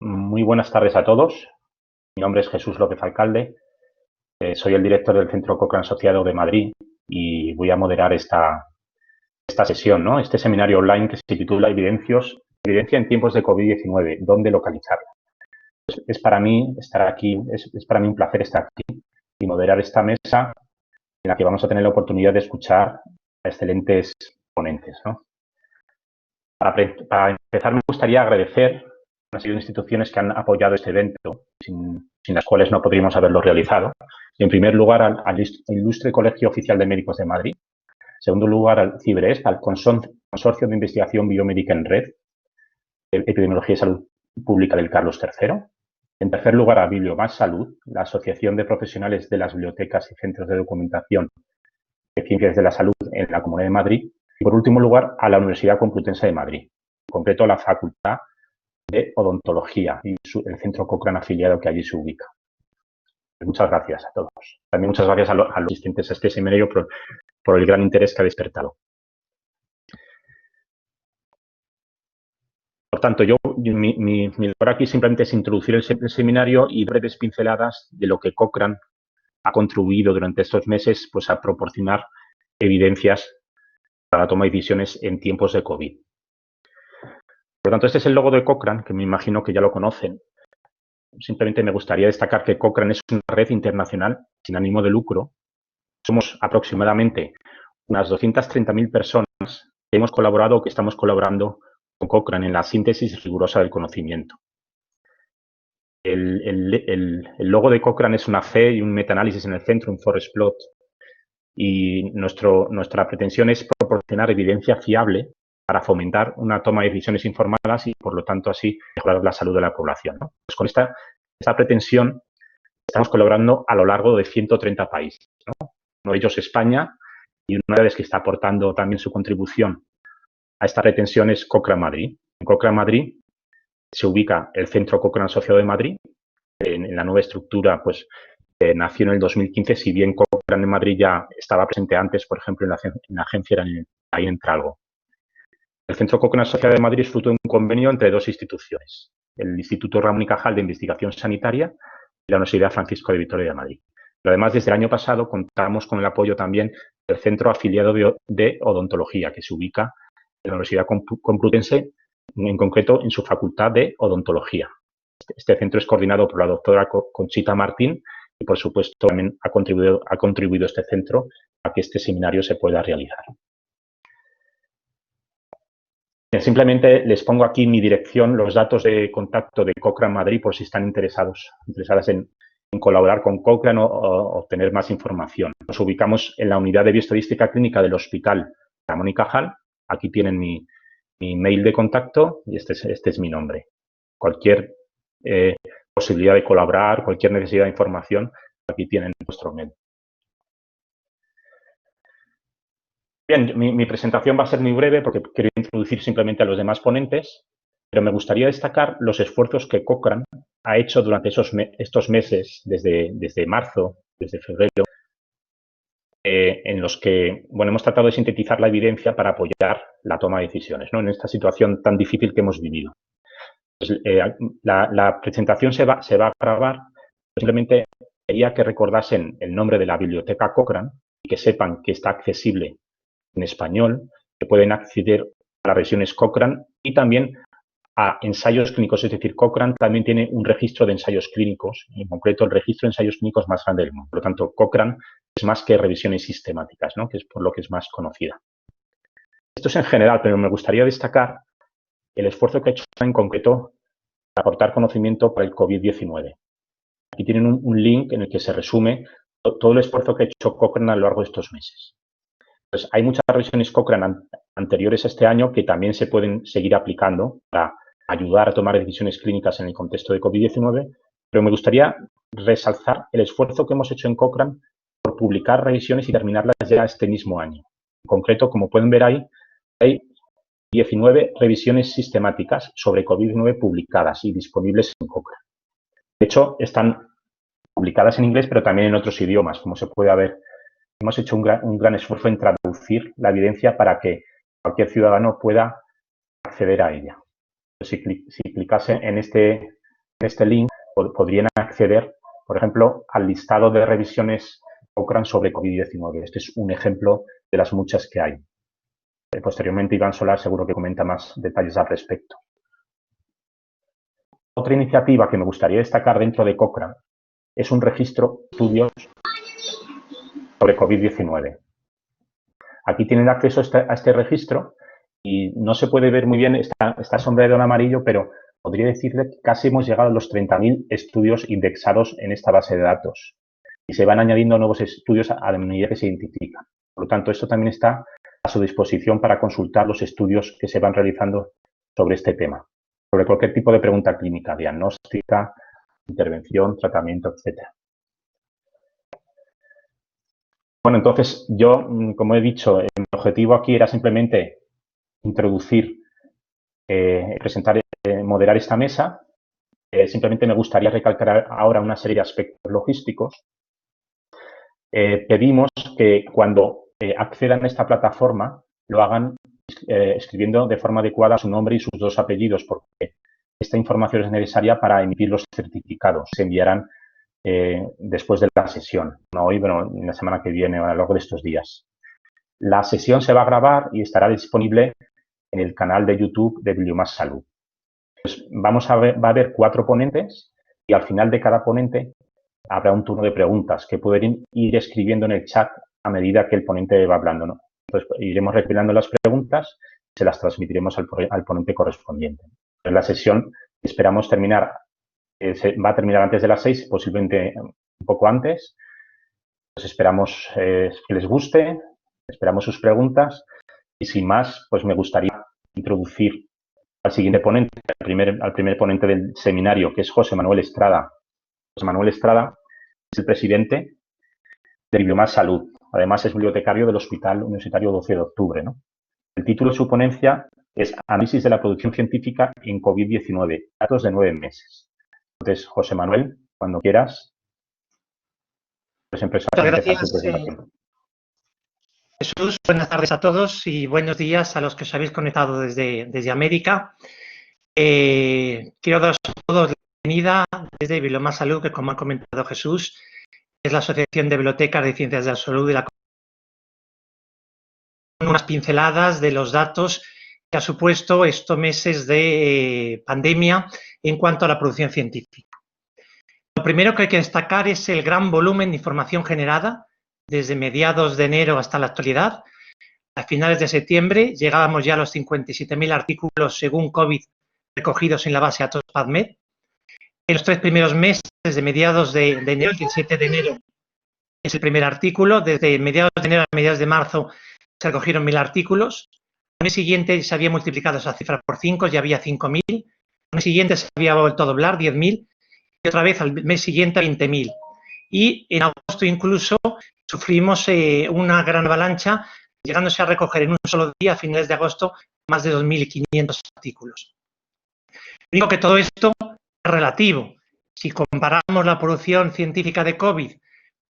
Muy buenas tardes a todos. Mi nombre es Jesús López Alcalde. Soy el director del Centro Cochrane Asociado de Madrid y voy a moderar esta sesión, ¿no? Este seminario online que se titula Evidencia en tiempos de COVID-19, ¿dónde localizarla? Es para mí estar aquí, es para mí un placer estar aquí y moderar esta mesa en la que vamos a tener la oportunidad de escuchar a excelentes ponentes, ¿no? Para empezar, me gustaría agradecer una serie de instituciones que han apoyado este evento, sin las cuales no podríamos haberlo realizado. En primer lugar, al Ilustre Colegio Oficial de Médicos de Madrid. En segundo lugar, al CIBRES, al Consorcio de Investigación Biomédica en Red, Epidemiología y Salud Pública del Carlos III. En tercer lugar, a Bibliomás Salud, la Asociación de Profesionales de las Bibliotecas y Centros de Documentación de Ciencias de la Salud en la Comunidad de Madrid. Y, por último lugar, a la Universidad Complutense de Madrid, en concreto a la Facultad de Odontología y el Centro Cochrane afiliado que allí se ubica. Muchas gracias a todos. También muchas gracias a los asistentes a este seminario por el gran interés que ha despertado. Por tanto, mi labor aquí simplemente es introducir el seminario y breves pinceladas de lo que Cochrane ha contribuido durante estos meses pues, a proporcionar evidencias para la toma de decisiones en tiempos de COVID. Por lo tanto, este es el logo de Cochrane, que me imagino que ya lo conocen. Simplemente me gustaría destacar que Cochrane es una red internacional sin ánimo de lucro. Somos aproximadamente unas 230.000 personas que hemos colaborado o que estamos colaborando con Cochrane en la síntesis rigurosa del conocimiento. El logo de Cochrane es una fe y un metaanálisis en el centro, un forest plot. Y nuestra pretensión es proporcionar evidencia fiable para fomentar una toma de decisiones informadas y, por lo tanto, así mejorar la salud de la población, ¿no? Pues con esta pretensión estamos colaborando a lo largo de 130 países, ¿no? Uno de ellos España, y una de las que está aportando también su contribución a esta pretensión es Cochrane Madrid. En Cochrane Madrid se ubica el Centro Cochrane Asociado de Madrid. En la nueva estructura, pues, nació en el 2015, si bien Cochrane en Madrid ya estaba presente antes, por ejemplo, en la agencia ahí en Tralgo. El Centro Cochrane Asociado de Madrid es fruto de un convenio entre dos instituciones, el Instituto Ramón y Cajal de Investigación Sanitaria y la Universidad Francisco de Vitoria de Madrid. Pero además, desde el año pasado contamos con el apoyo también del Centro Afiliado de Odontología, que se ubica en la Universidad Complutense, en concreto en su Facultad de Odontología. Este centro es coordinado por la doctora Conchita Martín y, por supuesto, también ha contribuido este centro a que este seminario se pueda realizar. Simplemente les pongo aquí mi dirección, los datos de contacto de Cochrane Madrid, por si están interesadas en colaborar con Cochrane o obtener más información. Nos ubicamos en la unidad de bioestadística clínica del Hospital Ramón y Cajal. Aquí tienen mi mail de contacto y este es mi nombre. Cualquier posibilidad de colaborar, cualquier necesidad de información, aquí tienen vuestro mail. Bien, mi presentación va a ser muy breve porque quiero introducir simplemente a los demás ponentes, pero me gustaría destacar los esfuerzos que Cochrane ha hecho durante estos meses, desde marzo, desde febrero, en los que, bueno, hemos tratado de sintetizar la evidencia para apoyar la toma de decisiones, ¿no? En esta situación tan difícil que hemos vivido. Pues, la presentación se va a grabar. Simplemente quería que recordasen el nombre de la biblioteca Cochrane y que sepan que está accesible en español, que pueden acceder a las versiones Cochrane y también a ensayos clínicos. Es decir, Cochrane también tiene un registro de ensayos clínicos, en concreto el registro de ensayos clínicos más grande del mundo. Por lo tanto, Cochrane es más que revisiones sistemáticas, ¿no? Que es por lo que es más conocida. Esto es en general, pero me gustaría destacar el esfuerzo que ha hecho en concreto para aportar conocimiento para el COVID-19. Aquí tienen un link en el que se resume todo el esfuerzo que ha hecho Cochrane a lo largo de estos meses. Pues hay muchas revisiones Cochrane anteriores a este año que también se pueden seguir aplicando para ayudar a tomar decisiones clínicas en el contexto de COVID-19, pero me gustaría resaltar el esfuerzo que hemos hecho en Cochrane por publicar revisiones y terminarlas ya este mismo año. En concreto, como pueden ver ahí, hay 19 revisiones sistemáticas sobre COVID-19 publicadas y disponibles en Cochrane. De hecho, están publicadas en inglés, pero también en otros idiomas, como se puede ver. Hemos hecho un gran esfuerzo en traducir la evidencia para que cualquier ciudadano pueda acceder a ella. Si clicase en este este link podrían acceder, por ejemplo, al listado de revisiones Cochrane sobre COVID-19. Este es un ejemplo de las muchas que hay. Posteriormente, Iván Solar seguro que comenta más detalles al respecto. Otra iniciativa que me gustaría destacar dentro de Cochrane es un registro de estudios sobre COVID-19. Aquí tienen acceso a este registro y no se puede ver muy bien, está sombreado en amarillo, pero podría decirle que casi hemos llegado a los 30.000 estudios indexados en esta base de datos. Y se van añadiendo nuevos estudios a la medida que se identifican. Por lo tanto, esto también está a su disposición para consultar los estudios que se van realizando sobre este tema, sobre cualquier tipo de pregunta clínica, diagnóstica, intervención, tratamiento, etc. Bueno, entonces yo, como he dicho, mi objetivo aquí era simplemente introducir, presentar, moderar esta mesa. Simplemente me gustaría recalcar ahora una serie de aspectos logísticos. Pedimos que cuando accedan a esta plataforma lo hagan escribiendo de forma adecuada su nombre y sus 2 apellidos, porque esta información es necesaria para emitir los certificados. Se enviarán después de la sesión, no hoy, pero la semana que viene o a lo largo de estos días. La sesión se va a grabar y estará disponible en el canal de YouTube de Bibliomás Salud. Pues va a haber 4 ponentes y al final de cada ponente habrá un turno de preguntas que pueden ir escribiendo en el chat a medida que el ponente va hablando, ¿no? Entonces, iremos recopilando las preguntas y se las transmitiremos al ponente correspondiente. La sesión esperamos terminar, va a terminar antes de las 6, posiblemente un poco antes. Pues esperamos que les guste, esperamos sus preguntas y sin más, pues me gustaría introducir al siguiente ponente, al primer ponente del seminario, que es José Manuel Estrada. José Manuel Estrada es el presidente de Bibliomás Salud. Además, es bibliotecario del Hospital Universitario 12 de Octubre, ¿no? El título de su ponencia es Análisis de la producción científica en COVID-19, datos de 9 meses. Entonces, José Manuel, cuando quieras, pues empezar tu presentación. Jesús, buenas tardes a todos y buenos días a los que os habéis conectado desde América. Quiero daros a todos la bienvenida desde Bibliomás Salud, que como ha comentado Jesús, es la Asociación de Bibliotecas de Ciencias de la Salud y la unas pinceladas de los datos que ha supuesto estos meses de pandemia en cuanto a la producción científica. Lo primero que hay que destacar es el gran volumen de información generada desde mediados de enero hasta la actualidad. A finales de septiembre llegábamos ya a los 57.000 artículos según COVID recogidos en la base de datos PubMed. En los 3 primeros meses, desde mediados de enero, el 17 de enero es el primer artículo, desde mediados de enero a mediados de marzo se recogieron 1.000 artículos. Al mes siguiente se había multiplicado esa cifra por 5, ya había 5.000. Al mes siguiente se había vuelto a doblar, 10.000. Y otra vez al mes siguiente 20.000. Y en agosto incluso sufrimos una gran avalancha, llegándose a recoger en un solo día, a finales de agosto, más de 2.500 artículos. Digo que todo esto es relativo. Si comparamos la producción científica de COVID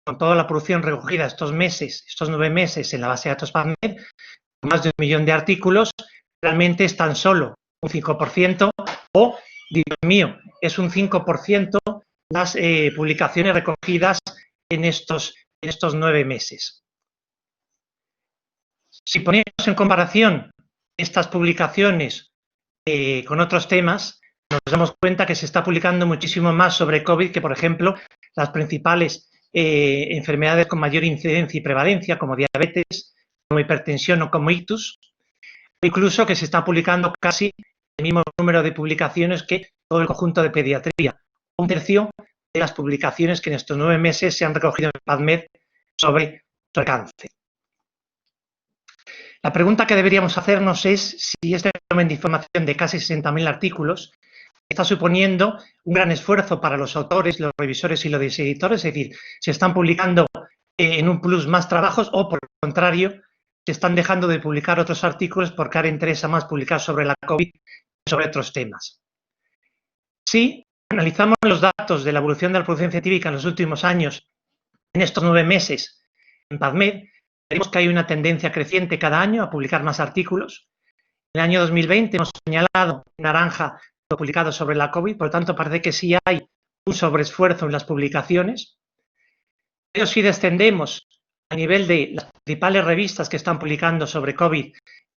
con toda la producción recogida estos 9 meses en la base de datos PubMed, más de 1 millón de artículos, realmente es tan solo un 5%, o, Dios mío, es un 5% las publicaciones recogidas en estos 9 meses. Si ponemos en comparación estas publicaciones con otros temas, nos damos cuenta que se está publicando muchísimo más sobre COVID que, por ejemplo, las principales enfermedades con mayor incidencia y prevalencia, como diabetes, como hipertensión o como ictus, incluso que se está publicando casi el mismo número de publicaciones que todo el conjunto de pediatría, un tercio de las publicaciones que en estos 9 meses se han recogido en PubMed sobre cáncer. La pregunta que deberíamos hacernos es si este volumen de información de casi 60.000 artículos está suponiendo un gran esfuerzo para los autores, los revisores y los editores, es decir, se están publicando en un plus más trabajos o, por el contrario, se están dejando de publicar otros artículos porque ahora interesa más publicar sobre la COVID que sobre otros temas. Si analizamos los datos de la evolución de la producción científica en los últimos años, en estos 9 meses en PubMed, vemos que hay una tendencia creciente cada año a publicar más artículos. En el año 2020 hemos señalado en naranja publicado sobre la COVID, por lo tanto parece que sí hay un sobreesfuerzo en las publicaciones. Pero si descendemos a nivel de las principales revistas que están publicando sobre COVID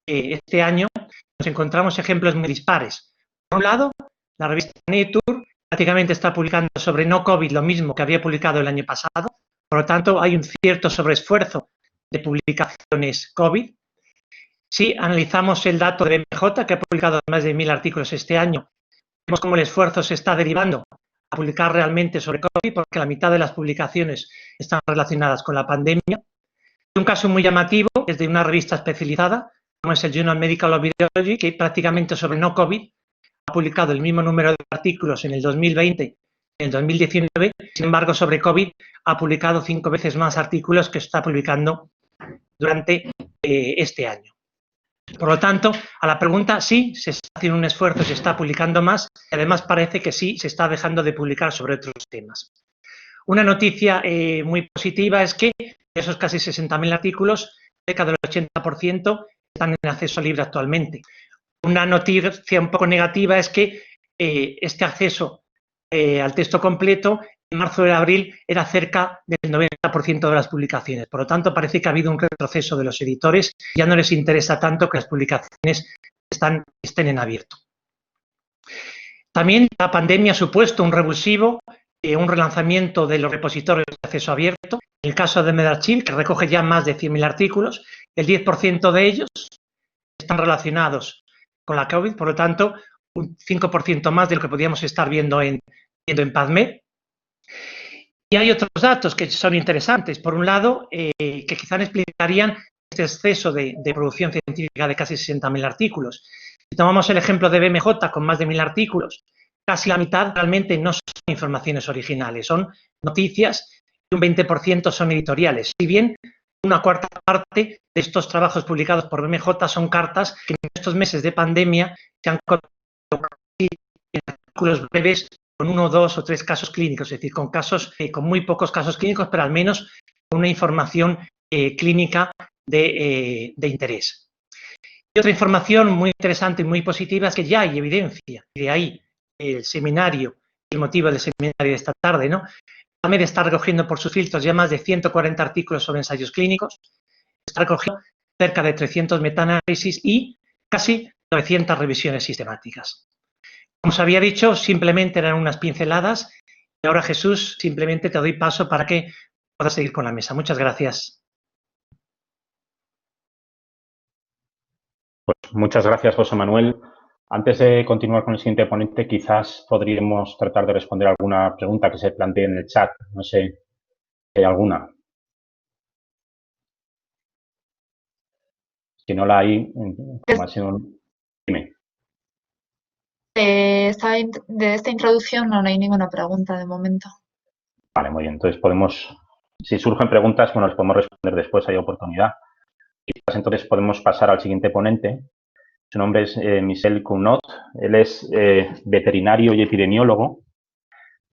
este año, nos encontramos ejemplos muy dispares. Por un lado, la revista Nature prácticamente está publicando sobre no COVID lo mismo que había publicado el año pasado, por lo tanto hay un cierto sobreesfuerzo de publicaciones COVID. Si analizamos el dato de BMJ, que ha publicado más de 1000 artículos este año, vemos cómo el esfuerzo se está derivando a publicar realmente sobre COVID, porque la mitad de las publicaciones están relacionadas con la pandemia. Un caso muy llamativo es de una revista especializada, como es el Journal Medical of Virology, que prácticamente sobre no COVID ha publicado el mismo número de artículos en el 2020 y en el 2019, sin embargo sobre COVID ha publicado 5 veces más artículos que está publicando durante este año. Por lo tanto, a la pregunta, sí, se está haciendo un esfuerzo, se está publicando más, y además parece que sí, se está dejando de publicar sobre otros temas. Una noticia muy positiva es que de esos casi 60.000 artículos, cerca del 80% están en acceso libre actualmente. Una noticia un poco negativa es que este acceso al texto completo en marzo y abril era cerca del 90% de las publicaciones. Por lo tanto, parece que ha habido un retroceso de los editores. Ya no les interesa tanto que las publicaciones estén en abierto. También la pandemia ha supuesto un revulsivo, un relanzamiento de los repositorios de acceso abierto. En el caso de medRxiv, que recoge ya más de 100.000 artículos, el 10% de ellos están relacionados con la COVID, por lo tanto, un 5% más de lo que podíamos estar viendo en PubMed. Y hay otros datos que son interesantes. Por un lado, que quizá explicarían este exceso de producción científica de casi 60.000 artículos. Si tomamos el ejemplo de BMJ con más de 1000 artículos, casi la mitad realmente no son informaciones originales, son noticias y un 20% son editoriales. Si bien una cuarta parte de estos trabajos publicados por BMJ son cartas que en estos meses de pandemia se han colocado en artículos breves con 1, 2 o 3 casos clínicos, es decir, con muy pocos casos clínicos, pero al menos con una información clínica de interés. Y otra información muy interesante y muy positiva es que ya hay evidencia, y de ahí el seminario, el motivo del seminario de esta tarde, ¿no? PubMed está recogiendo por sus filtros ya más de 140 artículos sobre ensayos clínicos, está recogiendo cerca de 300 metaanálisis y casi 900 revisiones sistemáticas. Como os había dicho, simplemente eran unas pinceladas y ahora, Jesús, simplemente te doy paso para que puedas seguir con la mesa. Muchas gracias. Pues muchas gracias, José Manuel. Antes de continuar con el siguiente ponente, quizás podríamos tratar de responder alguna pregunta que se plantee en el chat. No sé si hay alguna. Si no la hay, dime. De esta introducción no hay ninguna pregunta de momento. Vale, muy bien. Entonces si surgen preguntas, bueno, las podemos responder después, hay oportunidad. Quizás entonces podemos pasar al siguiente ponente. Su nombre es Michel Cournot. Él es veterinario y epidemiólogo.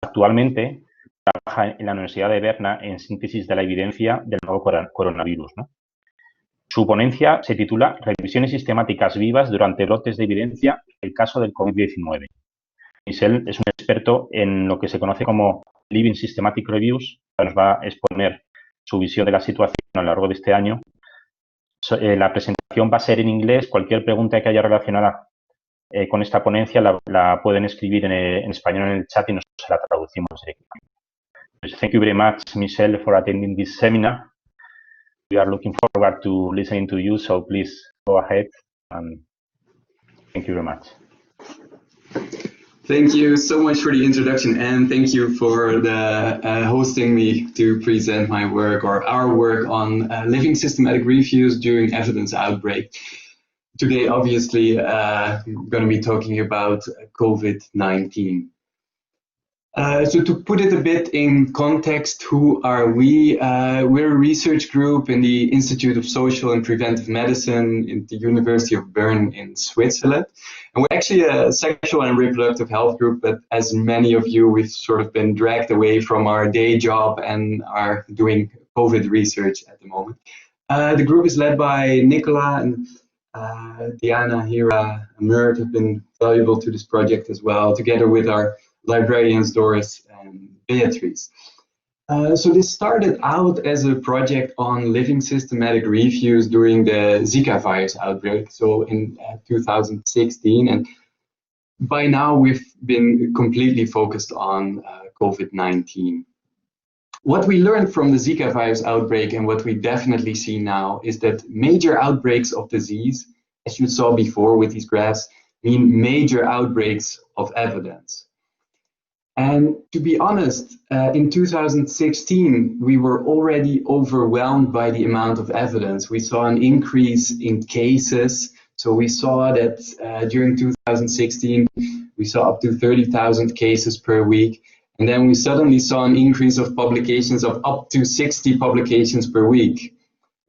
Actualmente trabaja en la Universidad de Berna en síntesis de la evidencia del nuevo coronavirus, ¿no? Su ponencia se titula Revisiones sistemáticas vivas durante brotes de evidencia el caso del COVID-19. Michel es un experto en lo que se conoce como Living Systematic Reviews. Nos va a exponer su visión de la situación a lo largo de este año. La presentación va a ser en inglés. Cualquier pregunta que haya relacionada con esta ponencia la pueden escribir en español en el chat y nosotros la traducimos directamente. Thank you very much, Michel, for attending this seminar. We are looking forward to listening to you, so please go ahead and thank you very much. Thank you so much for the introduction, and thank you for hosting me to present my work or our work on living systematic reviews during evidence outbreak. Today, obviously, I'm going to be talking about COVID-19. So to put it a bit in context, who are we? We're a research group in the Institute of Social and Preventive Medicine in the University of Bern in Switzerland. And we're actually a sexual and reproductive health group, but as many of you, we've sort of been dragged away from our day job and are doing COVID research at the moment. The group is led by Nicola, and Diana, Hira, and Mert have been valuable to this project as well, together with our librarians Doris and Beatrice. So this started out as a project on living systematic reviews during the Zika virus outbreak, so in 2016, and by now we've been completely focused on COVID-19. What we learned from the Zika virus outbreak and what we definitely see now is that major outbreaks of disease, as you saw before with these graphs, mean major outbreaks of evidence. And to be honest, in 2016, we were already overwhelmed by the amount of evidence. We saw an increase in cases. So we saw that during 2016, we saw up to 30,000 cases per week. And then we suddenly saw an increase of publications of up to 60 publications per week.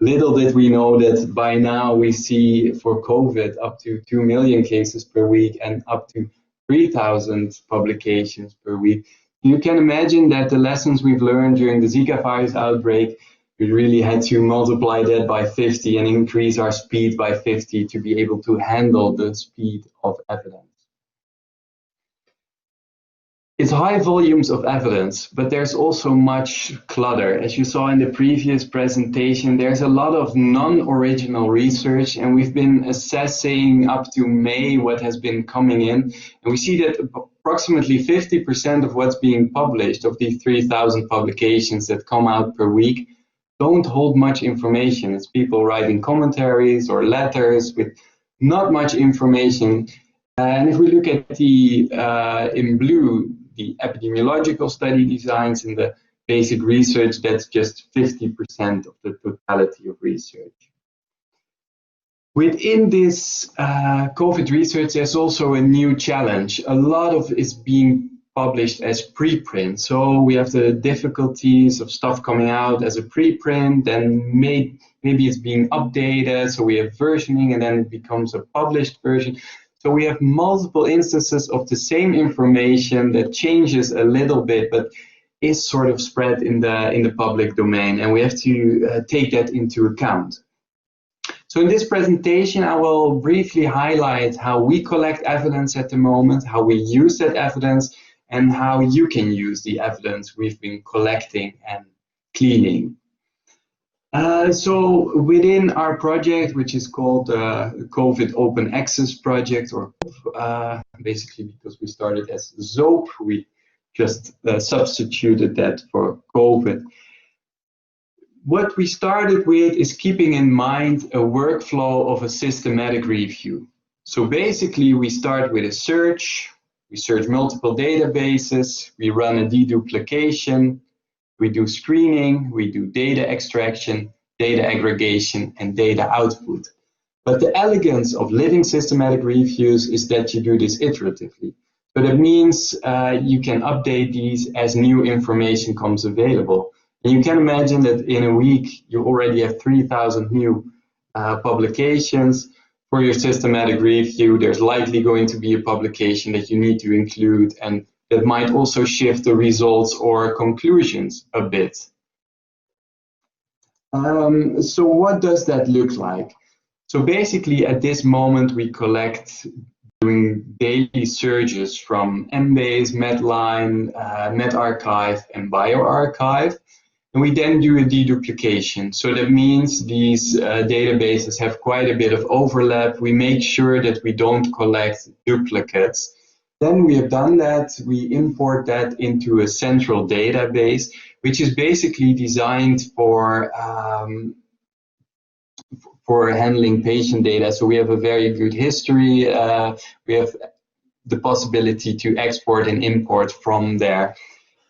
Little did we know that by now we see for COVID up to 2 million cases per week and up to 3,000 publications per week. You can imagine that the lessons we've learned during the Zika virus outbreak, we really had to multiply that by 50 and increase our speed by 50 to be able to handle the speed of evidence. It's high volumes of evidence, but there's also much clutter. As you saw in the previous presentation, there's a lot of non-original research, and we've been assessing up to May what has been coming in. And we see that approximately 50% of what's being published, of these 3,000 publications that come out per week, don't hold much information. It's people writing commentaries or letters with not much information. And if we look at the, in blue, the epidemiological study designs and the basic research, that's just 50% of the totality of research. Within this COVID research, there's also a new challenge. A lot of it is being published as preprint. So we have the difficulties of stuff coming out as a preprint, then maybe it's being updated, so we have versioning, and then it becomes a published version. So we have multiple instances of the same information that changes a little bit, but is sort of spread in the public domain, and we have to take that into account. So in this presentation, I will briefly highlight how we collect evidence at the moment, how we use that evidence, and how you can use the evidence we've been collecting and cleaning. So within our project, which is called the COVID Open Access Project, or basically because we started as ZOPE, we just substituted that for COVID. What we started with is keeping in mind a workflow of a systematic review. So basically we start with a search, we search multiple databases, we run a deduplication, we do screening, we do data extraction, data aggregation, and data output. But the elegance of living systematic reviews is that you do this iteratively. So that means you can update these as new information comes available. And you can imagine that in a week, you already have 3,000 new publications. For your systematic review, there's likely going to be a publication that you need to include, and that might also shift the results or conclusions a bit. So what does that look like? So basically at this moment we collect doing daily searches from Embase, Medline, medRxiv and bioRxiv. And we then do a deduplication. So that means these databases have quite a bit of overlap. We make sure that we don't collect duplicates. Then we have done that, we import that into a central database, which is basically designed for handling patient data. So we have a very good history. We have the possibility to export and import from there.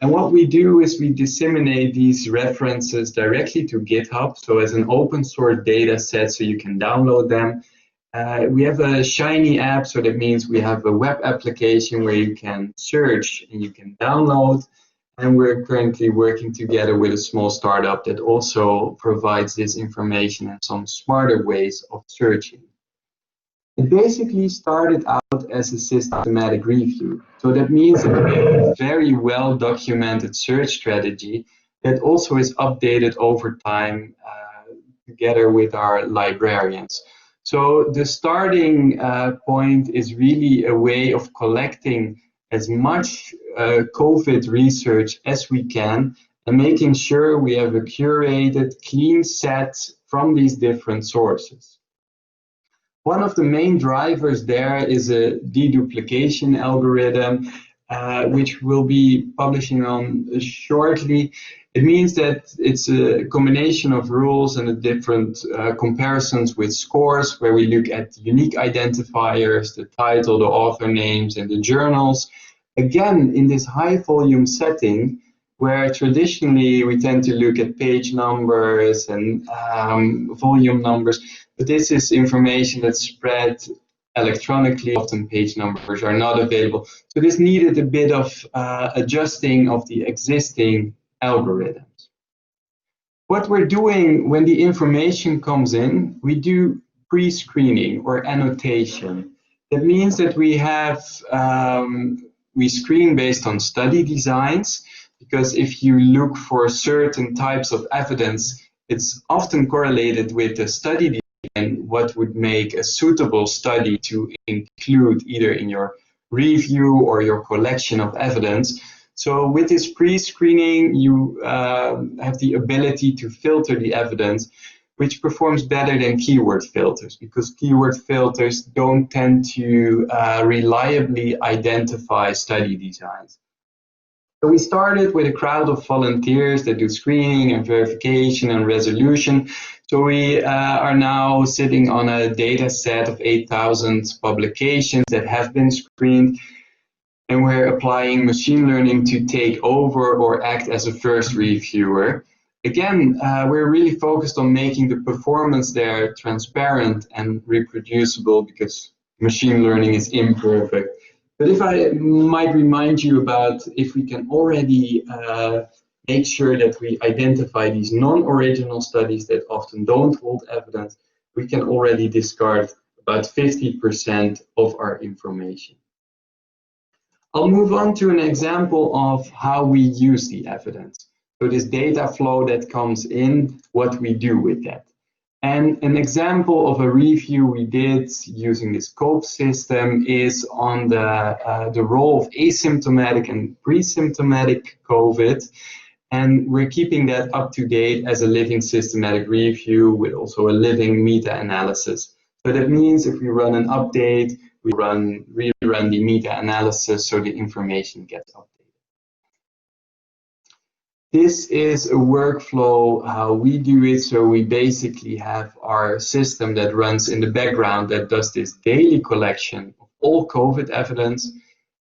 And what we do is we disseminate these references directly to GitHub, so as an open source data set, so you can download them. We have a Shiny app, so that means we have a web application where you can search and you can download. And we're currently working together with a small startup that also provides this information and some smarter ways of searching. It basically started out as a systematic review. So that means that we have a very well documented search strategy that also is updated over time together with our librarians. So the starting point is really a way of collecting as much COVID research as we can and making sure we have a curated, clean set from these different sources. One of the main drivers there is a deduplication algorithm, which we'll be publishing on shortly. It means that it's a combination of rules and different comparisons with scores, where we look at unique identifiers, the title, the author names, and the journals. Again, in this high volume setting, where traditionally we tend to look at page numbers and volume numbers, but this is information that's spread electronically. Often page numbers are not available. So this needed a bit of adjusting of the existing algorithms. What we're doing when the information comes in, we do pre-screening or annotation. That means that we have we screen based on study designs, because if you look for certain types of evidence, it's often correlated with the study design and what would make a suitable study to include either in your review or your collection of evidence. So with this pre-screening, you have the ability to filter the evidence, which performs better than keyword filters, because keyword filters don't tend to reliably identify study designs. So we started with a crowd of volunteers that do screening and verification and resolution. So we are now sitting on a data set of 8,000 publications that have been screened, and we're applying machine learning to take over or act as a first reviewer. Again, we're really focused on making the performance there transparent and reproducible, because machine learning is imperfect. But if I might remind you about if we can already make sure that we identify these non-original studies that often don't hold evidence, we can already discard about 50% of our information. I'll move on to an example of how we use the evidence. So this data flow that comes in, what we do with that. And an example of a review we did using this COPE system is on the role of asymptomatic and pre-symptomatic COVID. And we're keeping that up to date as a living systematic review with also a living meta-analysis. So that means if we run an update, we rerun the meta-analysis so the information gets updated. This is a workflow, how we do it. So we basically have our system that runs in the background that does this daily collection of all COVID evidence.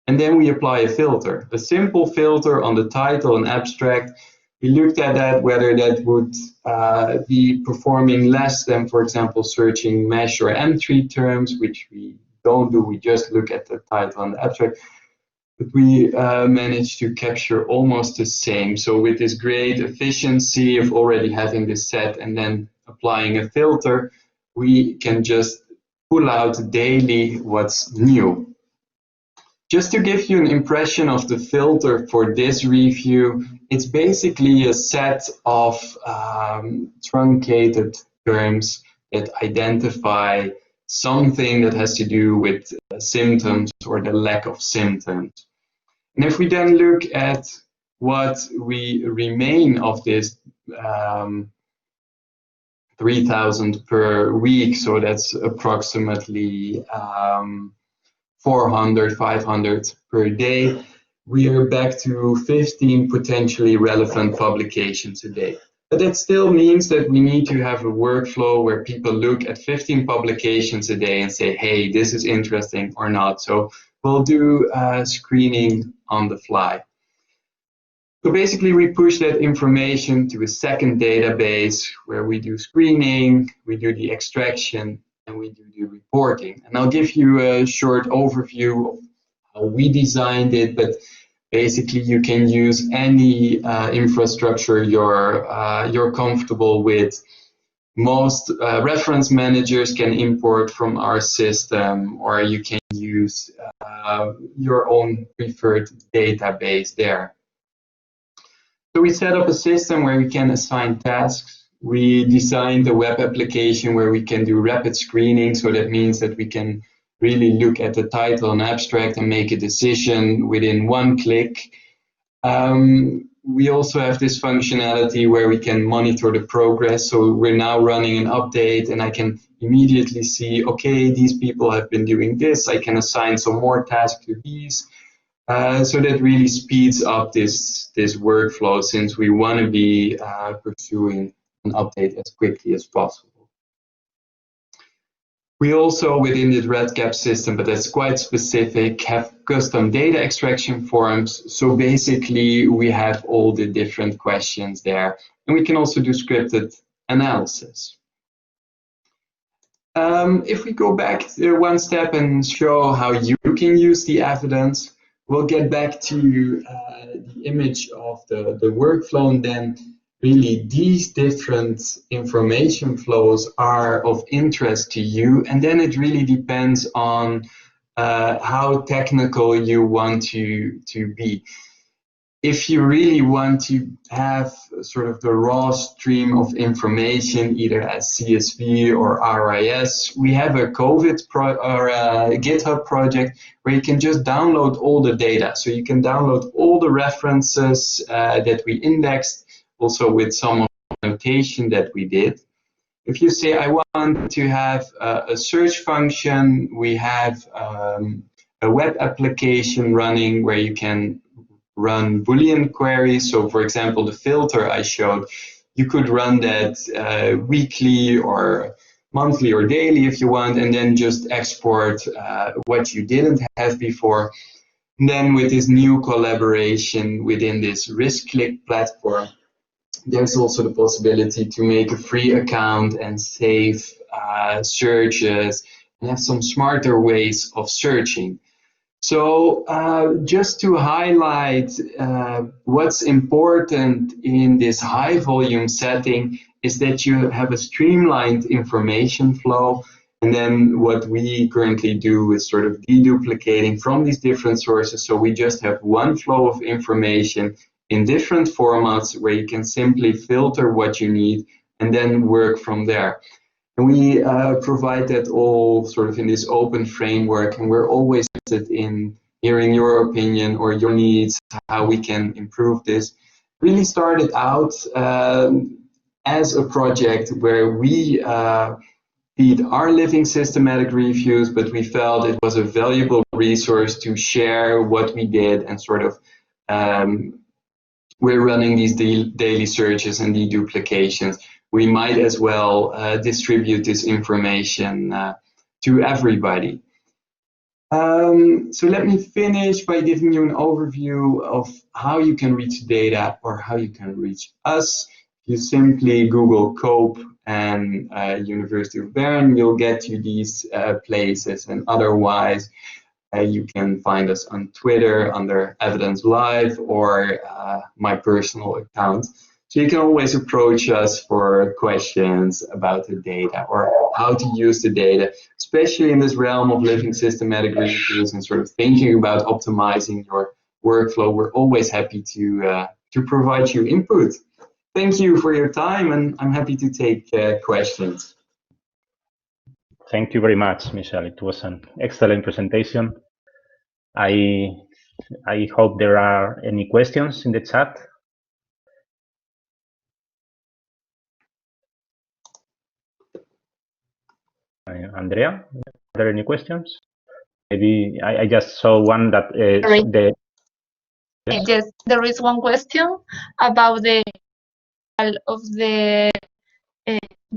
And then we apply a filter, a simple filter on the title and abstract. We looked at that, whether that would be performing less than, for example, searching mesh or M3 terms, which we don't do. We just look at the title and the abstract. But we managed to capture almost the same. So with this great efficiency of already having this set and then applying a filter, we can just pull out daily what's new. Just to give you an impression of the filter for this review, it's basically a set of truncated terms that identify something that has to do with symptoms or the lack of symptoms. And if we then look at what we remain of this 3,000 per week, so that's approximately 400, 500 per day, we are back to 15 potentially relevant publications a day. But that still means that we need to have a workflow where people look at 15 publications a day and say, hey, this is interesting or not. So we'll do screening on the fly. So basically we push that information to a second database where we do screening, we do the extraction, and we do the reporting. And I'll give you a short overview of how we designed it, but basically you can use any infrastructure you're comfortable with. Most reference managers can import from our system, or you can use your own preferred database there. So we set up a system where we can assign tasks. We designed a web application where we can do rapid screening. So that means that we can really look at the title and abstract and make a decision within one click. We also have this functionality where we can monitor the progress. So we're now running an update and I can immediately see, okay, these people have been doing this. I can assign some more tasks to these. So that really speeds up this workflow, since we want to be pursuing an update as quickly as possible. We also, within the REDCap system, but that's quite specific, have custom data extraction forms. So basically, we have all the different questions there. And we can also do scripted analysis. If we go back one step and show how you can use the evidence, we'll get back to the image of the workflow, and then really these different information flows are of interest to you, and then it really depends on how technical you want to be. If you really want to have sort of the raw stream of information, either as CSV or RIS, we have a GitHub project where you can just download all the data. So you can download all the references that we indexed, also with some notation that we did. If you say, I want to have a search function, we have a web application running where you can run Boolean queries. So for example, the filter I showed, you could run that weekly or monthly or daily if you want, and then just export what you didn't have before. And then with this new collaboration within this RiskClick platform, there's also the possibility to make a free account and save searches and have some smarter ways of searching. So just to highlight what's important in this high volume setting is that you have a streamlined information flow. And then what we currently do is sort of deduplicating from these different sources. So we just have one flow of information in different formats where you can simply filter what you need and then work from there. And we provide that all sort of in this open framework, and we're always interested in hearing your opinion or your needs, how we can improve this. Really started out as a project where we did our living systematic reviews, but we felt it was a valuable resource to share what we did, and sort of we're running these daily searches and deduplications. We might as well distribute this information to everybody. So let me finish by giving you an overview of how you can reach data or how you can reach us. You simply Google COPE and University of Bern, you'll get to these places, and otherwise you can find us on Twitter under Evidence Live or my personal account. So you can always approach us for questions about the data or how to use the data, especially in this realm of living systematic reviews and sort of thinking about optimizing your workflow. We're always happy to provide you input. Thank you for your time, and I'm happy to take questions. Thank you very much, Michel. It was an excellent presentation. I hope there are any questions in the chat. Andrea, are there any questions? Maybe I just saw one that Yes, there is one question about the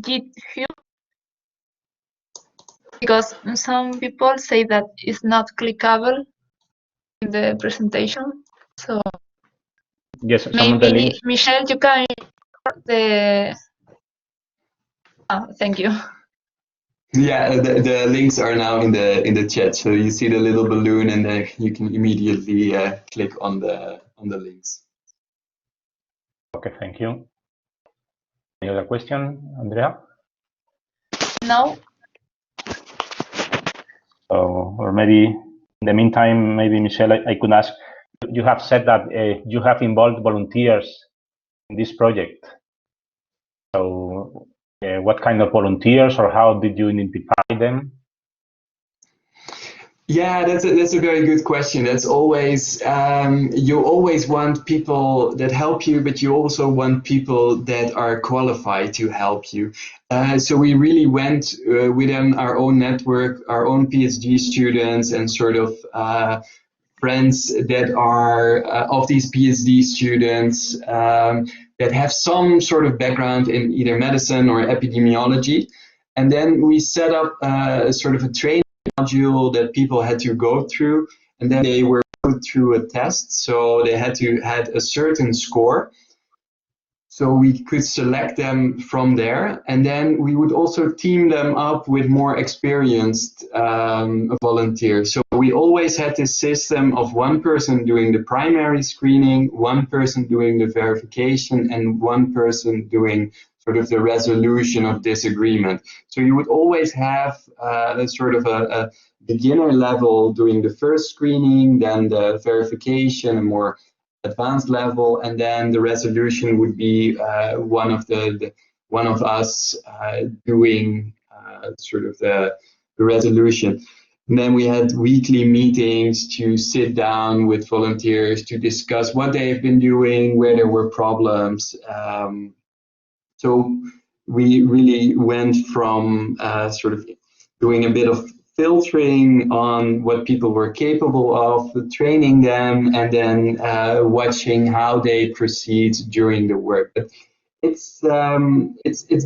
GitHub, because some people say that it's not clickable in the presentation. So yes, some maybe of the links. Michel, you can the. Thank you. Yeah, the links are now in the chat. So you see the little balloon, and then you can immediately click on the links. Okay, thank you. Any other question, Andrea? No. Or maybe in the meantime, maybe Michel, I could ask. You have said that you have involved volunteers in this project. So what kind of volunteers, or how did you identify them? Yeah, that's a very good question. That's always you always want people that help you, but you also want people that are qualified to help you. So we really went within our own network, our own PhD students, and sort of friends that are of these PhD students that have some sort of background in either medicine or epidemiology, and then we set up sort of a training module that people had to go through, and then they were put through a test, so they had a certain score, so we could select them from there, and then we would also team them up with more experienced volunteers. So we always had this system of one person doing the primary screening, one person doing the verification, and one person doing sort of the resolution of disagreement. So you would always have sort of a beginner level doing the first screening, then the verification, a more advanced level, and then the resolution would be one of us doing sort of the resolution. And then we had weekly meetings to sit down with volunteers to discuss what they have been doing, where there were problems. So we really went from sort of doing a bit of filtering on what people were capable of, training them, and then watching how they proceed during the work. But it's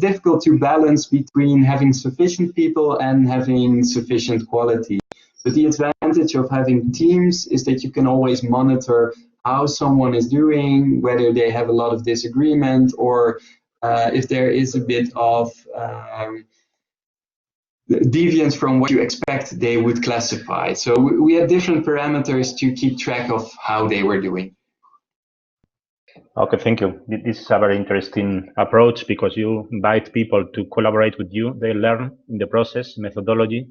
difficult to balance between having sufficient people and having sufficient quality. But the advantage of having teams is that you can always monitor how someone is doing, whether they have a lot of disagreement, or if there is a bit of deviance from what you expect they would classify. So we had different parameters to keep track of how they were doing. Okay, thank you. This is a very interesting approach because you invite people to collaborate with you. They learn in the process, methodology,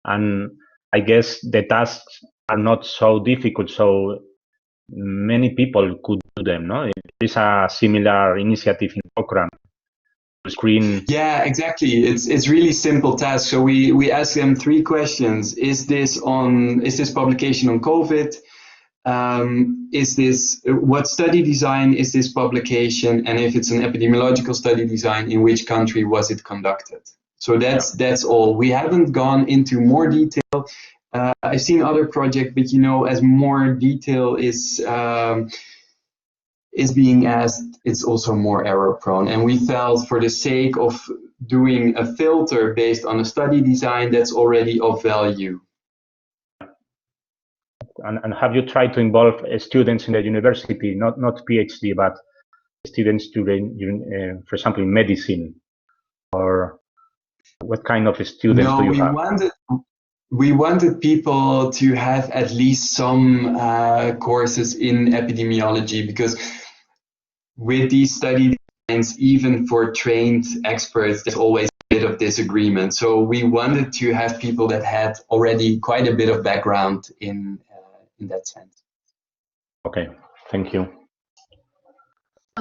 and I guess the tasks are not so difficult, so many people could do them, no? There is a similar initiative in Cochrane. Screen. Yeah, exactly. It's really simple task. So we ask them 3 questions. Is this publication on COVID? What study design is this publication? And if it's an epidemiological study design, in which country was it conducted? So that's all. We haven't gone into more detail. I've seen other projects, but as more detail is being asked, it's also more error prone. And we felt for the sake of doing a filter based on a study design, that's already of value. And have you tried to involve students in the university, not PhD, but students doing, for example, in medicine? Or what kind of students do you have? We wanted people to have at least some courses in epidemiology, because with these study designs, even for trained experts, there's always a bit of disagreement. So we wanted to have people that had already quite a bit of background in that sense. Okay, thank you.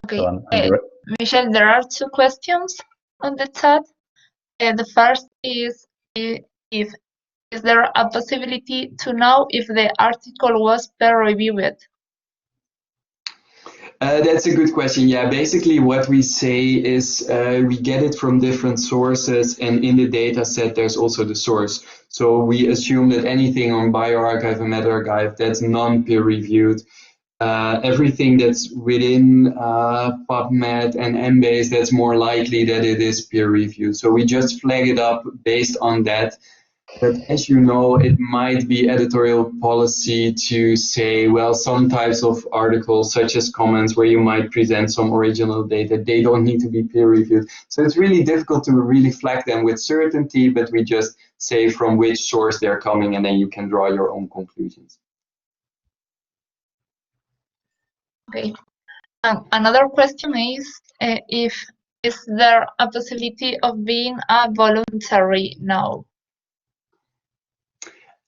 Okay, So Michelle, there are 2 questions on the chat. The first is there a possibility to know if the article was peer-reviewed? That's a good question. Yeah, basically what we say is we get it from different sources, and in the data set there's also the source. So we assume that anything on bioRxiv and medRxiv that's non-peer reviewed, everything that's within PubMed and Embase, that's more likely that it is peer reviewed. So we just flag it up based on that. But as you know, it might be editorial policy to say, well, some types of articles, such as comments, where you might present some original data, they don't need to be peer reviewed. So it's really difficult to really flag them with certainty, but we just say from which source they're coming, and then you can draw your own conclusions. Okay. Another question is is there a possibility of being a voluntary now?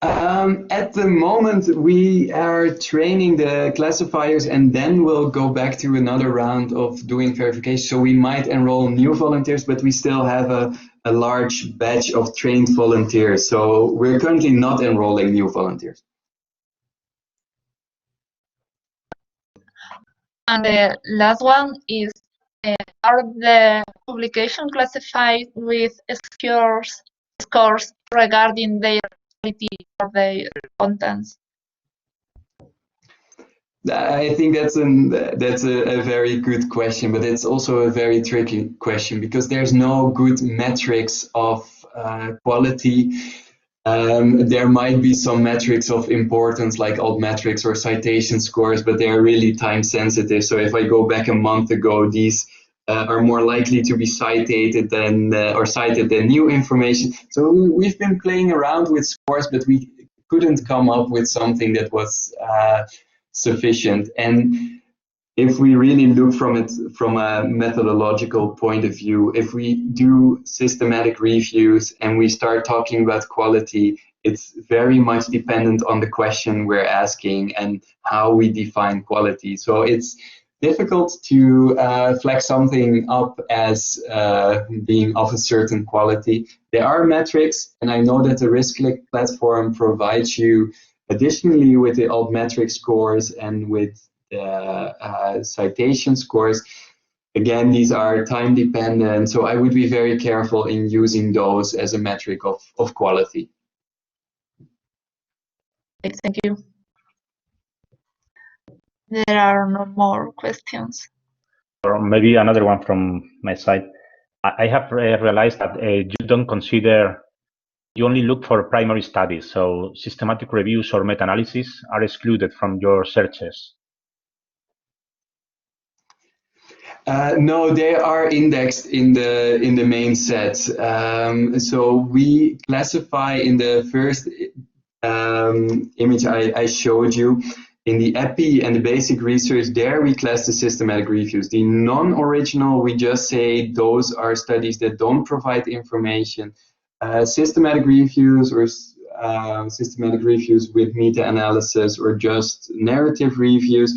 At the moment, we are training the classifiers and then we'll go back to another round of doing verification. So we might enroll new volunteers, but we still have a large batch of trained volunteers. So we're currently not enrolling new volunteers. And the last one is, are the publication classified with scores regarding their quality or their contents? I think that's a very good question, but it's also a very tricky question because there's no good metrics of quality. There might be some metrics of importance like altmetrics or citation scores, but they're really time sensitive. So if I go back a month ago, these are more likely to be cited than new information. So we've been playing around with scores, but we couldn't come up with something that was sufficient. And if we really look from it from a methodological point of view, if we do systematic reviews and we start talking about quality, it's very much dependent on the question we're asking and how we define quality. So it's difficult to flag something up as being of a certain quality. There are metrics, and I know that the RiskClick platform provides you additionally with the altmetric scores and with the citation scores. Again, these are time dependent, so I would be very careful in using those as a metric of quality. Thank you. There are no more questions. Or maybe another one from my side. I have realized that you don't consider, you only look for primary studies, so systematic reviews or meta-analysis are excluded from your searches. No, they are indexed in the main set. So we classify in the first image I showed you, in the EPI and the basic research, there we class the systematic reviews. The non-original, we just say those are studies that don't provide information. Systematic reviews or systematic reviews with meta-analysis or just narrative reviews,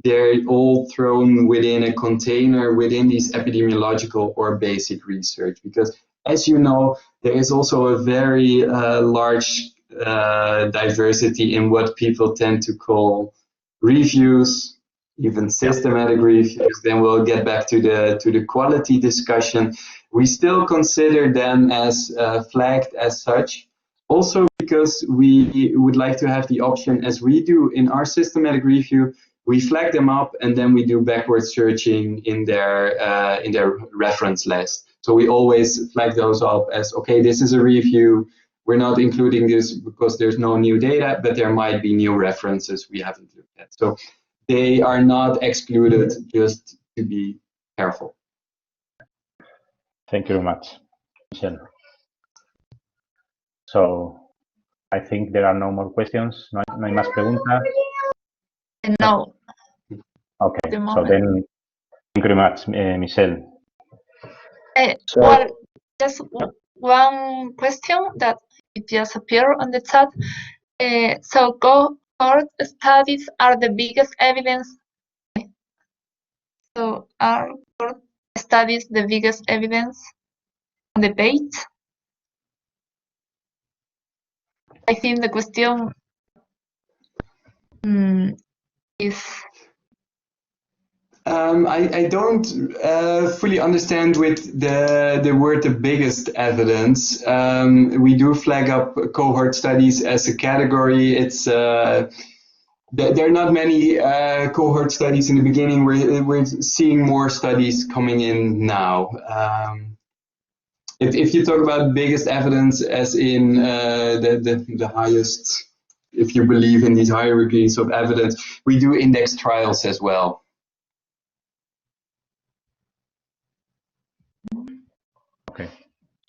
they're all thrown within a container within these epidemiological or basic research. Because as you know, there is also a very large diversity in what people tend to call reviews, even systematic reviews. Then we'll get back to the quality discussion. We still consider them as flagged as such, also because we would like to have the option, as we do in our systematic review, we flag them up and then we do backward searching in their reference list. So we always flag those up as, okay, this is a review. We're not including this because there's no new data, but there might be new references we haven't looked at. So they are not excluded, just to be careful. Thank you very much, Michel. So I think there are no more questions. No hay más preguntas. No. Okay, so then thank you very much, Michel. Well, just one question that it just appeared on the chat. So cohort studies are the biggest evidence. So are cohort studies the biggest evidence on the page? I think the question is. I don't fully understand with the word the biggest evidence. We do flag up cohort studies as a category. It's there are not many cohort studies in the beginning. We're seeing more studies coming in now. If you talk about biggest evidence as in the highest, if you believe in these hierarchies of evidence, we do index trials as well. Okay,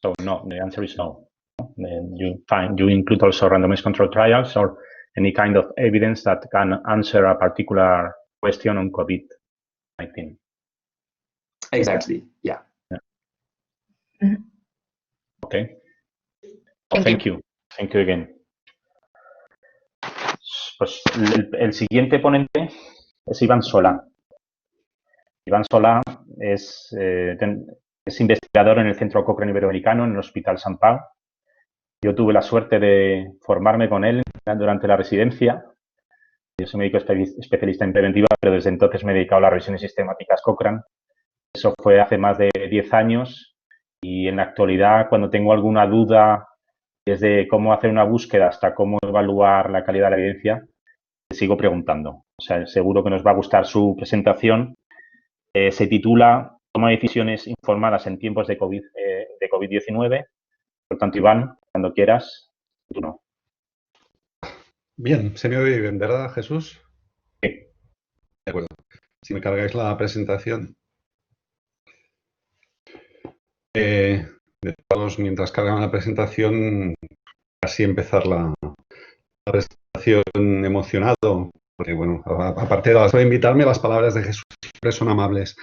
so no, the answer is no. Then you include also randomized controlled trials or any kind of evidence that can answer a particular question on COVID-19. Exactly. Yeah. Okay. Well, thank you. Thank you again. Pues el siguiente ponente es Iván Solá. Iván Solá es investigador en el Centro Cochrane Iberoamericano, en el Hospital Sant Pau. Yo tuve la suerte de formarme con él durante la residencia. Yo soy médico especialista en preventiva, pero desde entonces me he dedicado a las revisiones sistemáticas Cochrane. Eso fue hace más de 10 años y en la actualidad, cuando tengo alguna duda desde cómo hacer una búsqueda hasta cómo evaluar la calidad de la evidencia, le sigo preguntando. O sea, seguro que nos va a gustar su presentación. Se titula Toma de decisiones informadas en tiempos de COVID-19. Por tanto, Iván, cuando quieras, tú no. Bien, se me oye bien, ¿verdad, Jesús? Sí. De acuerdo. Si me cargáis la presentación. De todos, mientras cargan la presentación, así empezar la presentación emocionado, porque bueno, aparte de invitarme, las palabras de Jesús siempre son amables.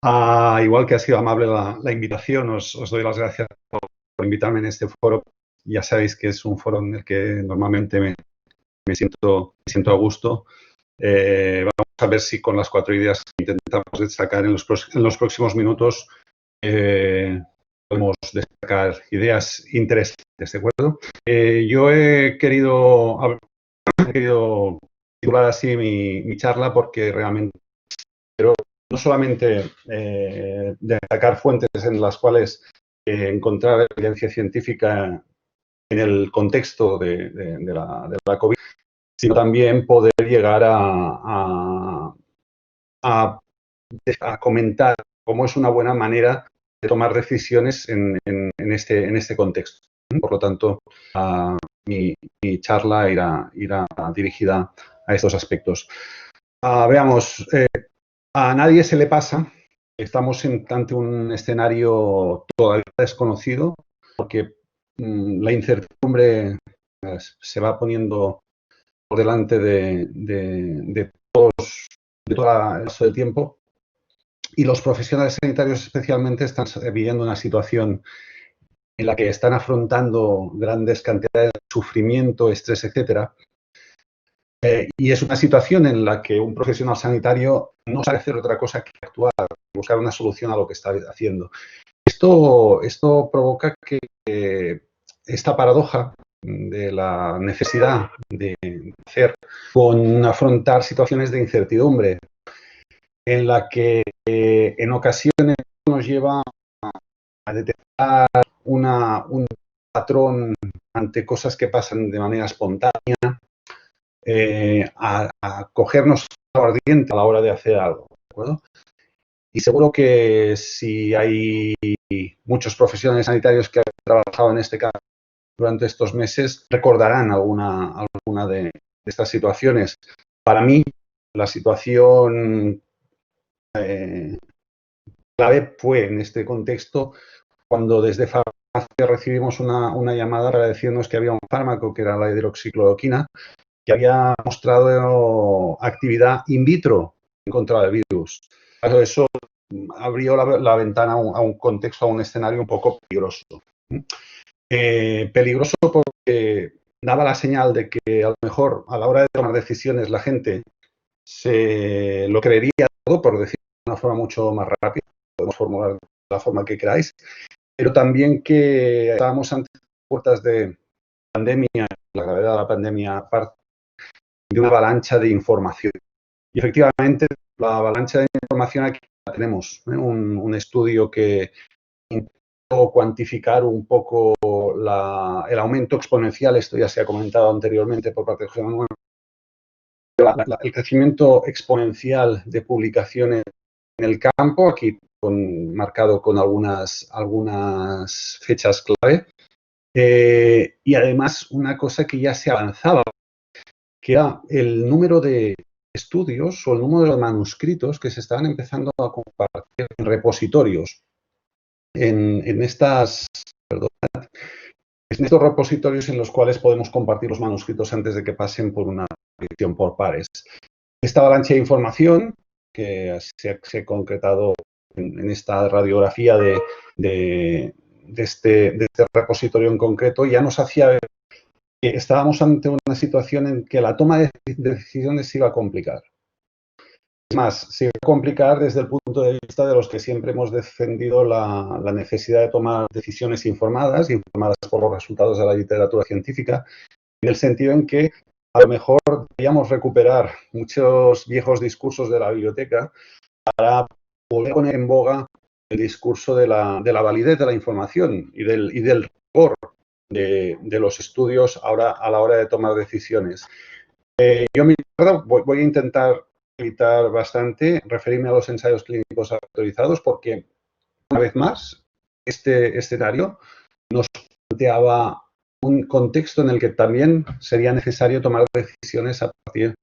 Igual que ha sido amable la invitación, os doy las gracias por invitarme en este foro. Ya sabéis que es un foro en el que normalmente me siento a gusto. Vamos a ver si con las 4 ideas que intentamos destacar en los próximos minutos podemos destacar ideas interesantes, ¿de acuerdo? Yo he querido titular así mi charla porque realmente quiero no solamente destacar fuentes en las cuales encontrar evidencia científica en el contexto de la COVID, sino también poder llegar a comentar cómo es una buena manera de tomar decisiones en este contexto. Por lo tanto, mi charla irá dirigida a estos aspectos. Veamos, a nadie se le pasa. Estamos ante un escenario todavía desconocido porque la incertidumbre se va poniendo por delante de todo el resto del tiempo y los profesionales sanitarios especialmente están viviendo una situación en la que están afrontando grandes cantidades de sufrimiento, estrés, etcétera. Y es una situación en la que un profesional sanitario no sabe hacer otra cosa que actuar, buscar una solución a lo que está haciendo. Esto provoca que esta paradoja de la necesidad de hacer con afrontar situaciones de incertidumbre en la que en ocasiones nos lleva a detectar un patrón ante cosas que pasan de manera espontánea, a cogernos ardiente a la hora de hacer algo, ¿de acuerdo? Y seguro que si hay muchos profesionales sanitarios que han trabajado en este caso durante estos meses, recordarán alguna de estas situaciones. Para mí, la situación clave fue en este contexto cuando desde farmacia recibimos una llamada para decirnos que había un fármaco, que era la hidroxicloroquina, que había mostrado actividad in vitro en contra del virus. Claro, eso abrió la ventana a un contexto, a un escenario un poco peligroso. Peligroso porque daba la señal de que a lo mejor a la hora de tomar decisiones la gente se lo creería todo, por decirlo de una forma mucho más rápida, podemos formular de la forma que queráis, pero también que estábamos ante puertas de pandemia, la gravedad de la pandemia aparte, de una avalancha de información. Y efectivamente, la avalancha de información aquí la tenemos, un estudio que intentó cuantificar un poco el aumento exponencial, esto ya se ha comentado anteriormente por parte de José Manuel, el crecimiento exponencial de publicaciones en el campo, aquí marcado con algunas fechas clave, y además una cosa que ya se avanzaba, que era el número de estudios o el número de manuscritos que se estaban empezando a compartir en repositorios. En estos repositorios en los cuales podemos compartir los manuscritos antes de que pasen por una edición por pares. Esta avalancha de información que se ha concretado en esta radiografía de este repositorio en concreto ya nos hacía ver estábamos ante una situación en que la toma de decisiones se iba a complicar. Es más, se iba a complicar desde el punto de vista de los que siempre hemos defendido la necesidad de tomar decisiones informadas por los resultados de la literatura científica, en el sentido en que a lo mejor deberíamos recuperar muchos viejos discursos de la biblioteca para volver a poner en boga el discurso de la validez de la información y del rigor de los estudios ahora a la hora de tomar decisiones. Yo voy a intentar evitar bastante referirme a los ensayos clínicos autorizados porque, una vez más, este escenario nos planteaba un contexto en el que también sería necesario tomar decisiones a partir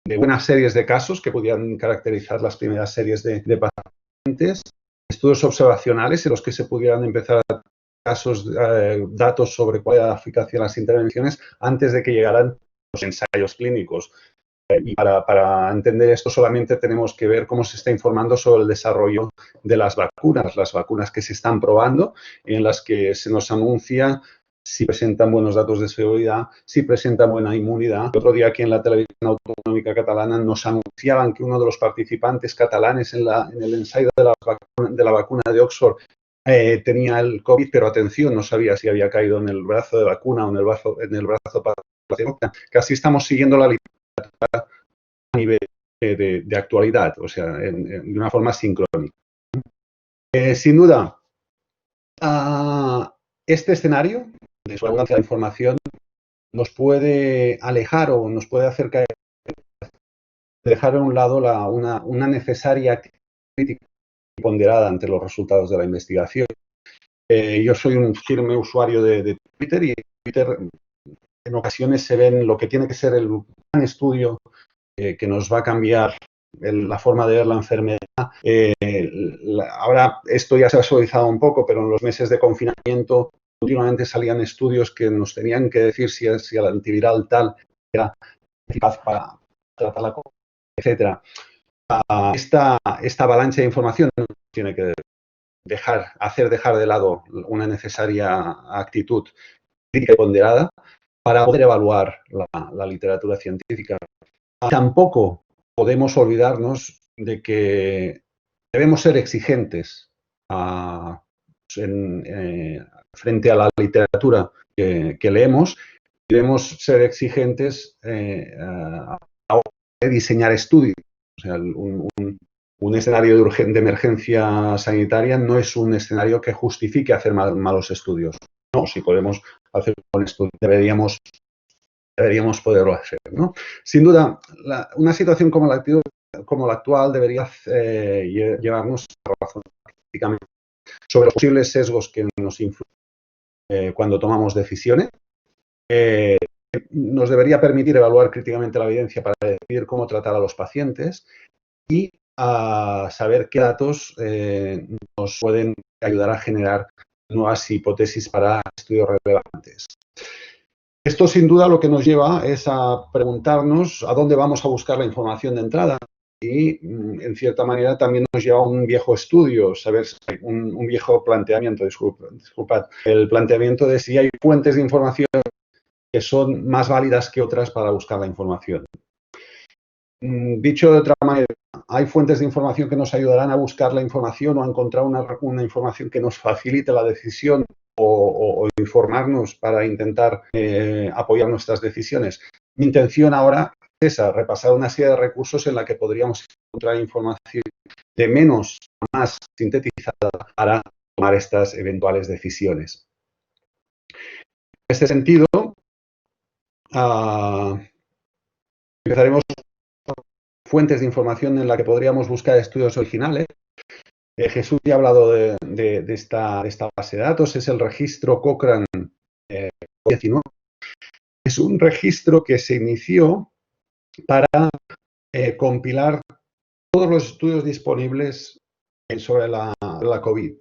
de buenas series de casos que pudieran caracterizar las primeras series de pacientes, estudios observacionales en los que se pudieran empezar a datos sobre cuál era la eficacia de las intervenciones antes de que llegaran los ensayos clínicos. Y para entender esto solamente tenemos que ver cómo se está informando sobre el desarrollo de las vacunas que se están probando, en las que se nos anuncia si presentan buenos datos de seguridad, si presentan buena inmunidad. El otro día aquí en la televisión autonómica catalana nos anunciaban que uno de los participantes catalanes en el ensayo de la vacuna de Oxford tenía el COVID, pero atención, no sabía si había caído en el brazo de vacuna o en el brazo placebo. Casi estamos siguiendo la literatura a nivel de actualidad, o sea, de una forma sincrónica. Sin duda, este escenario de abundancia de información nos puede alejar o nos puede acercar, dejar a un lado una necesaria crítica ponderada ante los resultados de la investigación. Yo soy un firme usuario de Twitter y Twitter en ocasiones se ven lo que tiene que ser el gran estudio que nos va a cambiar la forma de ver la enfermedad. Ahora esto ya se ha suavizado un poco, pero en los meses de confinamiento últimamente salían estudios que nos tenían que decir si el antiviral tal era eficaz para tratar la COVID, etc. Esta avalancha de información tiene que hacer dejar de lado una necesaria actitud crítica y ponderada para poder evaluar la literatura científica. Tampoco podemos olvidarnos de que debemos ser exigentes frente a la literatura que leemos. Debemos ser exigentes a la hora de diseñar estudios. O sea, un escenario de emergencia sanitaria no es un escenario que justifique hacer malos estudios. No, si podemos hacer un estudio, deberíamos poderlo hacer, ¿no? Sin duda, una situación como la actual debería llevarnos a razonar prácticamente sobre los posibles sesgos que nos influyen cuando tomamos decisiones. Nos debería permitir evaluar críticamente la evidencia para decidir cómo tratar a los pacientes y saber qué datos nos pueden ayudar a generar nuevas hipótesis para estudios relevantes. Esto, sin duda, lo que nos lleva es a preguntarnos a dónde vamos a buscar la información de entrada y, en cierta manera, también nos lleva a un viejo estudio, un viejo planteamiento, disculpad, el planteamiento de si hay fuentes de información que son más válidas que otras para buscar la información. Dicho de otra manera, hay fuentes de información que nos ayudarán a buscar la información o a encontrar una información que nos facilite la decisión o informarnos para intentar apoyar nuestras decisiones. Mi intención ahora es esa, repasar una serie de recursos en la que podríamos encontrar información de menos a más sintetizada para tomar estas eventuales decisiones. En este sentido, empezaremos con fuentes de información en la que podríamos buscar estudios originales. Jesús ya ha hablado de esta base de datos, es el registro Cochrane 19. Es un registro que se inició para compilar todos los estudios disponibles sobre la COVID.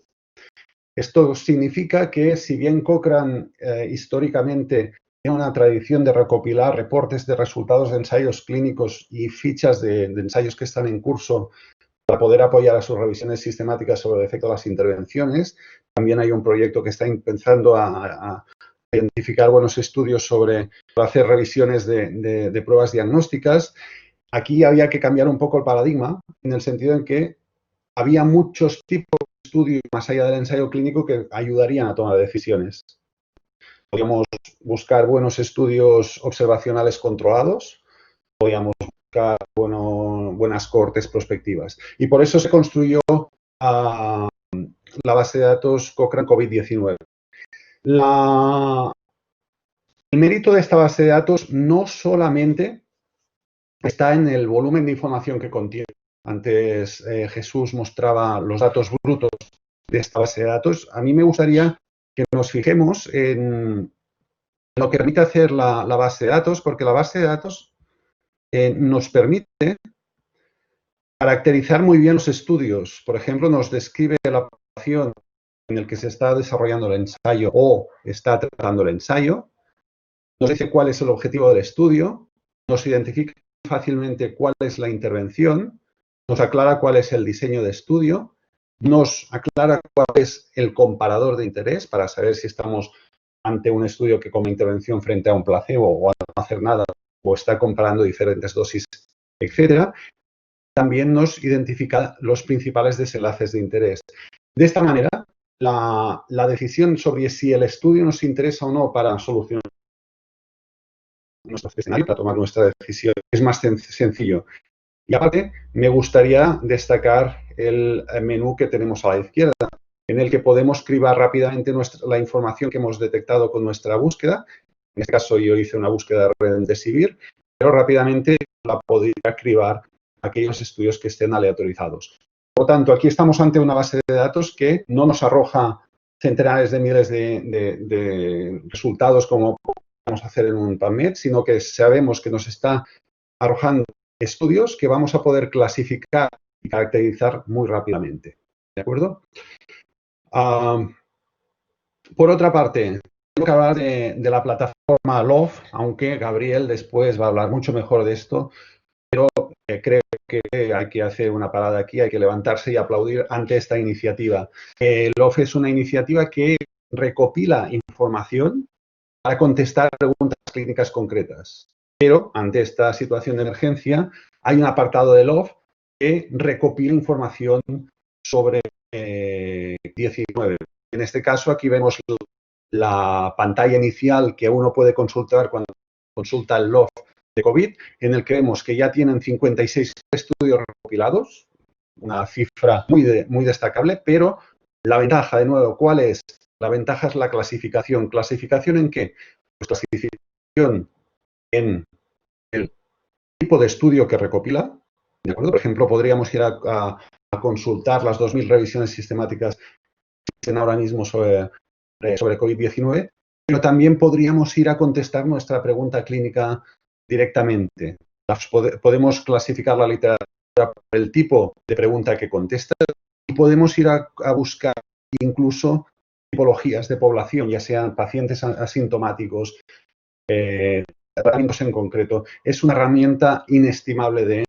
Esto significa que, si bien Cochrane históricamente tiene una tradición de recopilar reportes de resultados de ensayos clínicos y fichas de ensayos que están en curso para poder apoyar a sus revisiones sistemáticas sobre el efecto de las intervenciones, también hay un proyecto que está empezando a identificar buenos estudios para hacer revisiones de pruebas diagnósticas. Aquí había que cambiar un poco el paradigma, en el sentido en que había muchos tipos de estudios más allá del ensayo clínico que ayudarían a tomar decisiones. Podíamos buscar buenos estudios observacionales controlados, podíamos buscar buenas cohortes prospectivas. Y por eso se construyó la base de datos Cochrane COVID-19. El mérito de esta base de datos no solamente está en el volumen de información que contiene. Antes Jesús mostraba los datos brutos de esta base de datos. A mí me gustaría que nos fijemos en lo que permite hacer la base de datos, porque la base de datos nos permite caracterizar muy bien los estudios. Por ejemplo, nos describe la población en el que se está desarrollando el ensayo o está tratando el ensayo, nos dice cuál es el objetivo del estudio, nos identifica fácilmente cuál es la intervención, nos aclara cuál es el diseño de estudio, nos aclara cuál es el comparador de interés para saber si estamos ante un estudio que como intervención frente a un placebo o a no hacer nada o está comparando diferentes dosis, etcétera. También nos identifica los principales desenlaces de interés. De esta manera, la decisión sobre si el estudio nos interesa o no para solucionar nuestro escenario, para tomar nuestra decisión, es más sencillo. Y aparte, me gustaría destacar el menú que tenemos a la izquierda, en el que podemos cribar rápidamente la información que hemos detectado con nuestra búsqueda. En este caso, yo hice una búsqueda de Remdesivir, pero rápidamente la podría cribar aquellos estudios que estén aleatorizados. Por lo tanto, aquí estamos ante una base de datos que no nos arroja centenares de miles de resultados como vamos a hacer en un PubMed, sino que sabemos que nos está arrojando estudios que vamos a poder clasificar y caracterizar muy rápidamente. ¿De acuerdo? Por otra parte, tengo que hablar de la plataforma LOF, aunque Gabriel después va a hablar mucho mejor de esto, pero creo que hay que hacer una parada aquí, hay que levantarse y aplaudir ante esta iniciativa. LOF es una iniciativa que recopila información para contestar preguntas clínicas concretas. Pero ante esta situación de emergencia hay un apartado de LOF que recopila información sobre 19. En este caso aquí vemos la pantalla inicial que uno puede consultar cuando consulta el LOF de COVID, en el que vemos que ya tienen 56 estudios recopilados, una cifra muy destacable, pero la ventaja, de nuevo, ¿cuál es? La ventaja es la clasificación. ¿Clasificación en qué? Pues clasificación en el tipo de estudio que recopila. ¿De acuerdo? Por ejemplo, podríamos ir a consultar las 2.000 revisiones sistemáticas que existen ahora mismo sobre COVID-19, pero también podríamos ir a contestar nuestra pregunta clínica directamente. Podemos clasificar la literatura por el tipo de pregunta que contesta y podemos ir a buscar incluso tipologías de población, ya sean pacientes asintomáticos, tratamientos en concreto. Es una herramienta inestimable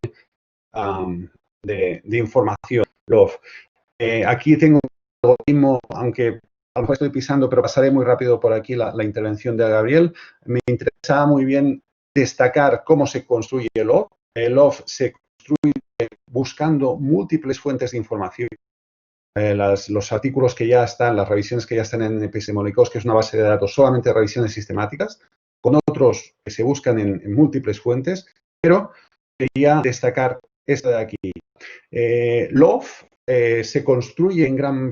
de información. Aquí tengo un algoritmo, aunque a lo mejor estoy pisando, pero pasaré muy rápido por aquí la intervención de Gabriel. Me interesaba muy bien destacar cómo se construye el LOF. El LOF se construye buscando múltiples fuentes de información. Los artículos que ya están, las revisiones que ya están en Epistemologicos, que es una base de datos solamente de revisiones sistemáticas, con otros que se buscan en múltiples fuentes, pero quería destacar esta de aquí. LOF se construye en gran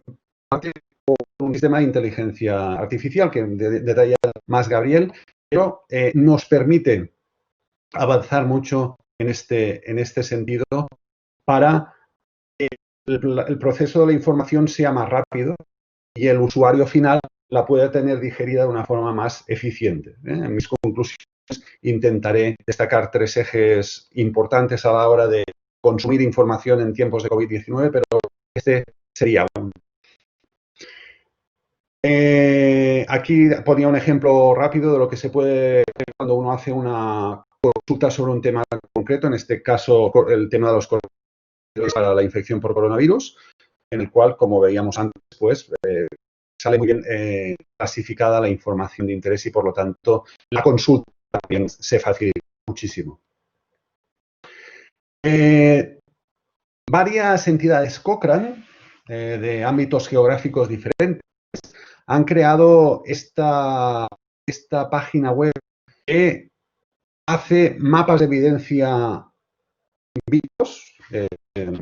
parte por un sistema de inteligencia artificial, que detalla más Gabriel, pero nos permite avanzar mucho en este sentido para que el proceso de la información sea más rápido y el usuario final la pueda tener digerida de una forma más eficiente. En mis conclusiones intentaré destacar 3 ejes importantes a la hora de consumir información en tiempos de COVID-19, pero este sería uno. Aquí ponía un ejemplo rápido de lo que se puede ver cuando uno hace una consulta sobre un tema concreto, en este caso el tema de los coronavirus para la infección por coronavirus, en el cual, como veíamos antes, pues sale muy bien clasificada la información de interés y, por lo tanto, la consulta también se facilita muchísimo. Varias entidades Cochrane de ámbitos geográficos diferentes han creado esta página web que hace mapas de evidencia vivos,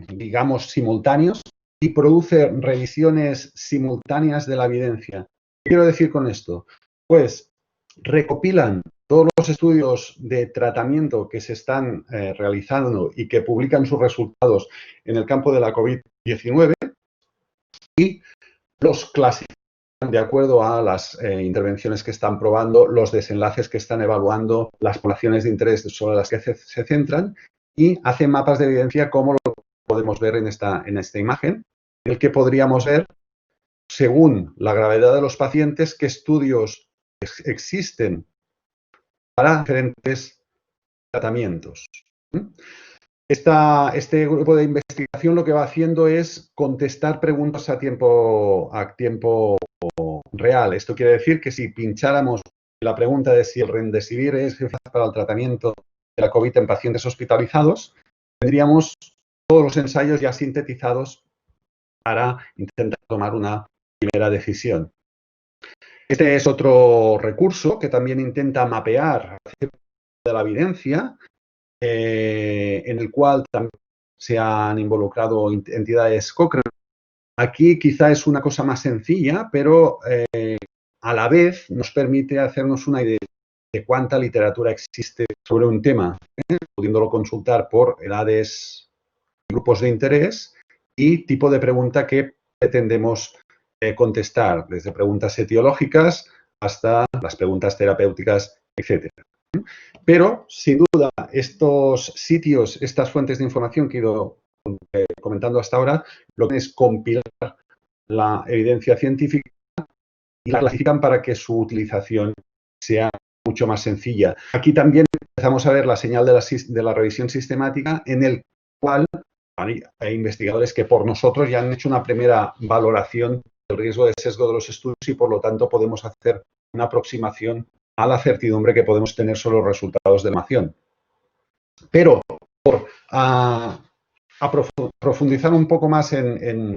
digamos simultáneos, y produce revisiones simultáneas de la evidencia. ¿Qué quiero decir con esto? Pues recopilan todos los estudios de tratamiento que se están realizando y que publican sus resultados en el campo de la COVID-19 y los clasifican de acuerdo a las intervenciones que están probando, los desenlaces que están evaluando, las poblaciones de interés sobre las que se centran, y hacen mapas de evidencia como lo podemos ver en esta imagen, en el que podríamos ver, según la gravedad de los pacientes, qué estudios existen para diferentes tratamientos. Este grupo de investigación lo que va haciendo es contestar preguntas a tiempo real. Esto quiere decir que si pincháramos la pregunta de si el remdesivir es eficaz para el tratamiento de la COVID en pacientes hospitalizados, tendríamos todos los ensayos ya sintetizados para intentar tomar una primera decisión. Este es otro recurso que también intenta mapear de la evidencia, en el cual también se han involucrado entidades Cochrane. Aquí quizá es una cosa más sencilla, pero a la vez nos permite hacernos una idea de cuánta literatura existe sobre un tema, pudiéndolo consultar por edades, grupos de interés y tipo de pregunta que pretendemos contestar, desde preguntas etiológicas hasta las preguntas terapéuticas, etc. Pero, sin duda, estos sitios, estas fuentes de información que he ido comentando hasta ahora, lo que es compilar la evidencia científica y la clasifican para que su utilización sea mucho más sencilla. Aquí también empezamos a ver la señal de la revisión sistemática, en el cual hay investigadores que por nosotros ya han hecho una primera valoración del riesgo de sesgo de los estudios y, por lo tanto, podemos hacer una aproximación a la certidumbre que podemos tener sobre los resultados de la formación. Pero, por profundizar un poco más en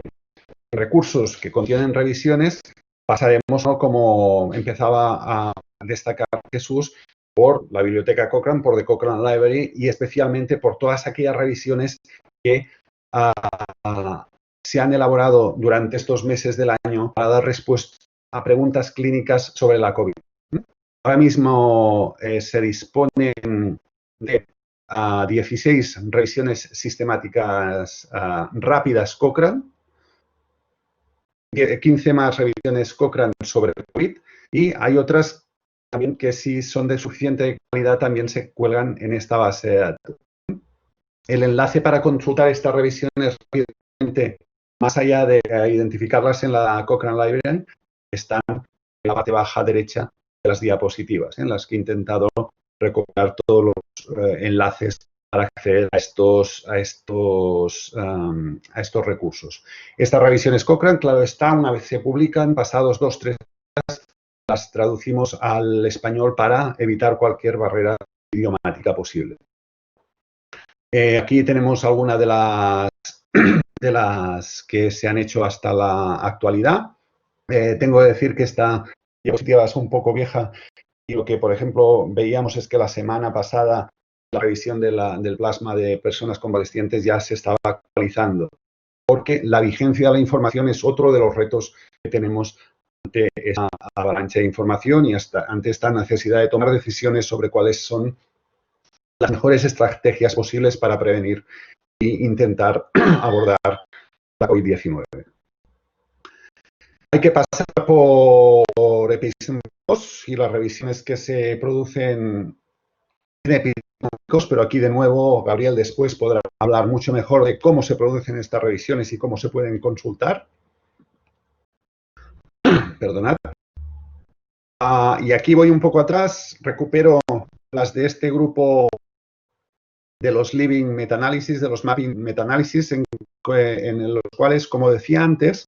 recursos que contienen revisiones, pasaremos, ¿no?, como empezaba a destacar Jesús, por la biblioteca Cochrane, por The Cochrane Library y especialmente por todas aquellas revisiones que se han elaborado durante estos meses del año para dar respuesta a preguntas clínicas sobre la COVID. Ahora mismo se disponen de 16 revisiones sistemáticas rápidas Cochrane, 15 más revisiones Cochrane sobre COVID, y hay otras también que, si son de suficiente calidad, también se cuelgan en esta base de datos. El enlace para consultar estas revisiones rápidamente, más allá de identificarlas en la Cochrane Library, están en la parte baja derecha de las diapositivas, en las que he intentado recopilar todos los enlaces para acceder a estos recursos. Estas revisiones Cochrane, claro está, una vez se publican, pasados 2 o 3 días, las traducimos al español para evitar cualquier barrera idiomática posible. Aquí tenemos algunas de las que se han hecho hasta la actualidad. Tengo que decir que esta diapositiva es un poco vieja y lo que, por ejemplo, veíamos es que la semana pasada la revisión del plasma de personas convalecientes ya se estaba actualizando, porque la vigencia de la información es otro de los retos que tenemos ante esta avalancha de información y ante esta necesidad de tomar decisiones sobre cuáles son las mejores estrategias posibles para prevenir e intentar abordar la COVID-19. Hay que pasar por epidemiólogos y las revisiones que se producen en epidemiológicos, pero aquí de nuevo Gabriel después podrá hablar mucho mejor de cómo se producen estas revisiones y cómo se pueden consultar. Perdonad. Y aquí voy un poco atrás, recupero las de este grupo de los Living Meta-análisis, de los Mapping Meta-análisis, en los cuales, como decía antes,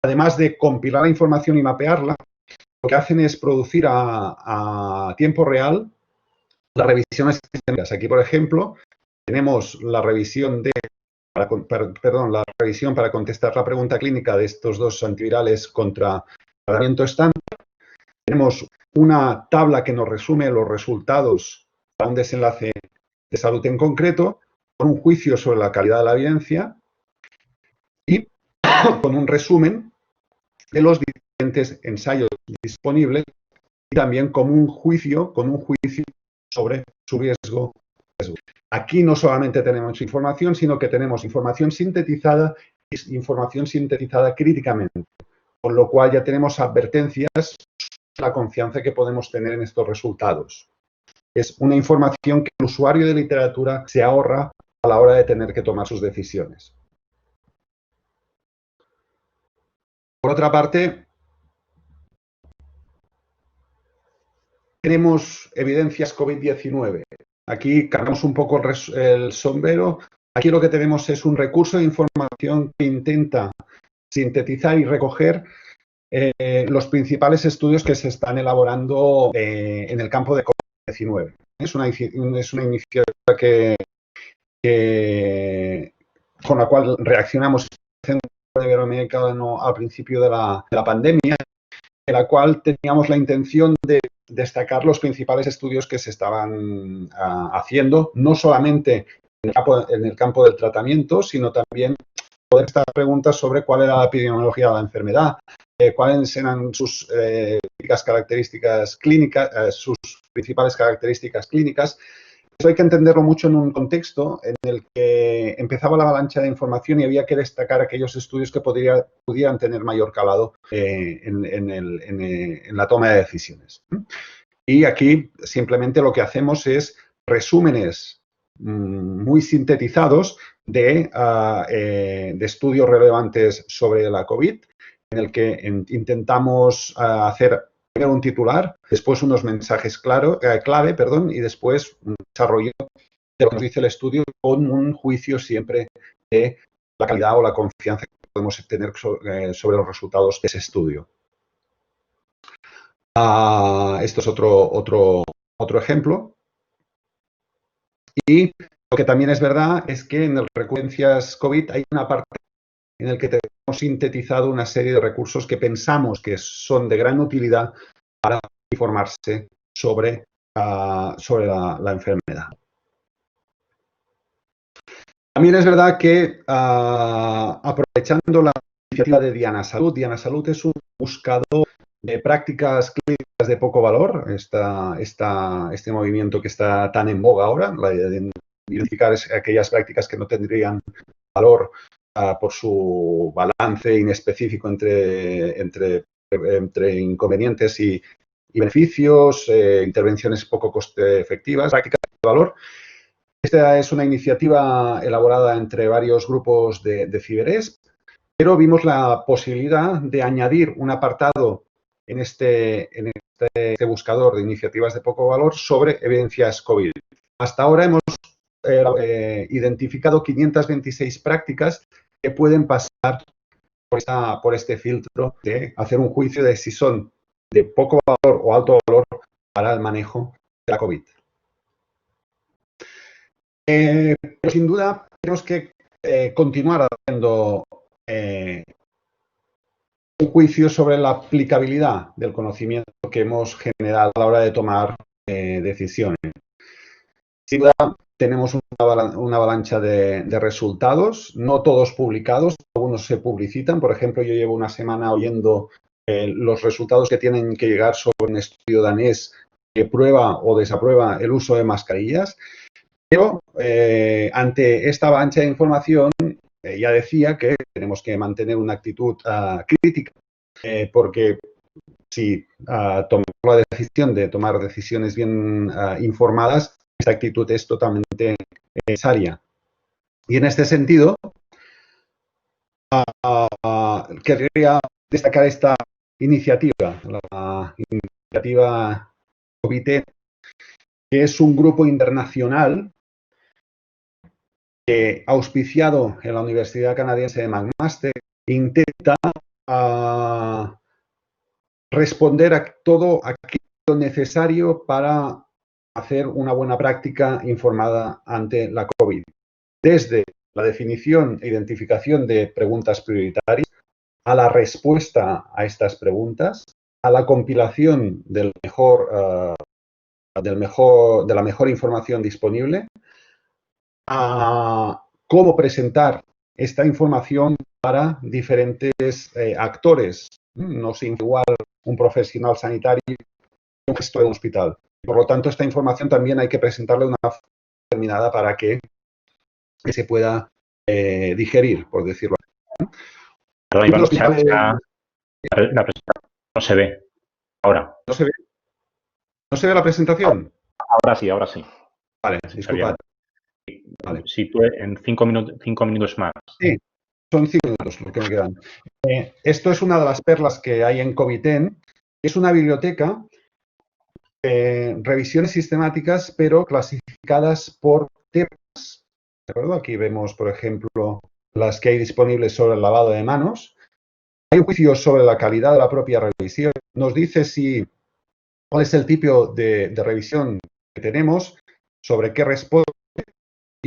además de compilar la información y mapearla, lo que hacen es producir a tiempo real las revisiones sistémicas. Aquí, por ejemplo, tenemos la revisión la revisión para contestar la pregunta clínica de estos dos antivirales contra tratamiento estándar. Tenemos una tabla que nos resume los resultados para un desenlace de salud en concreto, con un juicio sobre la calidad de la evidencia y con un resumen de los diferentes ensayos disponibles y también con un juicio sobre su riesgo. Aquí no solamente tenemos información, sino que tenemos información sintetizada y información sintetizada críticamente, con lo cual ya tenemos advertencias sobre la confianza que podemos tener en estos resultados. Es una información que el usuario de literatura se ahorra a la hora de tener que tomar sus decisiones. Por otra parte, tenemos evidencias COVID-19. Aquí cambiamos un poco el sombrero. Aquí lo que tenemos es un recurso de información que intenta sintetizar y recoger los principales estudios que se están elaborando en el campo de COVID-19. Es una iniciativa con la cual reaccionamos en el Centro Iberoamericano al principio de la pandemia, en la cual teníamos la intención de destacar los principales estudios que se estaban haciendo, no solamente en el campo del tratamiento, sino también poder estar preguntas sobre cuál era la epidemiología de la enfermedad, cuáles eran sus características clínicas, sus principales características clínicas. Eso hay que entenderlo mucho en un contexto en el que empezaba la avalancha de información y había que destacar aquellos estudios que pudieran tener mayor calado en la toma de decisiones. Y aquí simplemente lo que hacemos es resúmenes muy sintetizados de estudios relevantes sobre la COVID, en el que intentamos hacer primero un titular, después unos mensajes clave, y después un desarrollo de lo que nos dice el estudio con un juicio siempre de la calidad o la confianza que podemos tener sobre los resultados de ese estudio. Esto es otro ejemplo. Y lo que también es verdad es que en las recurrencias COVID hay una parte en la que tenemos sintetizado una serie de recursos que pensamos que son de gran utilidad para informarse sobre la enfermedad. También es verdad que aprovechando la iniciativa de Diana Salud es un buscador de prácticas clínicas de poco valor, este movimiento que está tan en boga ahora, la de identificar aquellas prácticas que no tendrían valor por su balance inespecífico entre inconvenientes y beneficios, intervenciones poco coste efectivas, prácticas de valor. Esta es una iniciativa elaborada entre varios grupos de CiberESP, pero vimos la posibilidad de añadir un apartado en este buscador de iniciativas de poco valor sobre evidencias COVID. Hasta ahora hemos identificado 526 prácticas que pueden pasar por este filtro de hacer un juicio de si son de poco valor o alto valor para el manejo de la COVID. Pero sin duda tenemos que continuar haciendo un juicio sobre la aplicabilidad del conocimiento que hemos generado a la hora de tomar decisiones. Sin duda, tenemos una avalancha de resultados, no todos publicados, algunos se publicitan. Por ejemplo, yo llevo una semana oyendo los resultados que tienen que llegar sobre un estudio danés que prueba o desaprueba el uso de mascarillas. Pero ante esta avalancha de información, ya decía que tenemos que mantener una actitud crítica, porque si tomamos la decisión de tomar decisiones bien informadas, esta actitud es totalmente necesaria. Y en este sentido, querría destacar esta iniciativa, la iniciativa COVITE, que es un grupo internacional auspiciado en la Universidad Canadiense de McMaster, intenta responder a todo aquello necesario para hacer una buena práctica informada ante la COVID. Desde la definición e identificación de preguntas prioritarias, a la respuesta a estas preguntas, a la compilación de la mejor información disponible, a cómo presentar esta información para diferentes actores. No es igual un profesional sanitario que un gestor de un hospital. Por lo tanto, esta información también hay que presentarla de una forma determinada para que se pueda digerir, por decirlo así. Perdón, Iván, la presentación no se ve ahora. ¿No se ve? ¿No se ve la presentación? Ahora sí, ahora sí. Vale, disculpa. Vale. Si tú en 5 minutos más. Sí, son 5 minutos lo que me quedan. Esto es una de las perlas que hay en COVID-10. Es una biblioteca, revisiones sistemáticas, pero clasificadas por temas. ¿De acuerdo? Aquí vemos, por ejemplo, las que hay disponibles sobre el lavado de manos. Hay juicios sobre la calidad de la propia revisión. Nos dice cuál es el tipo de revisión que tenemos, sobre qué responde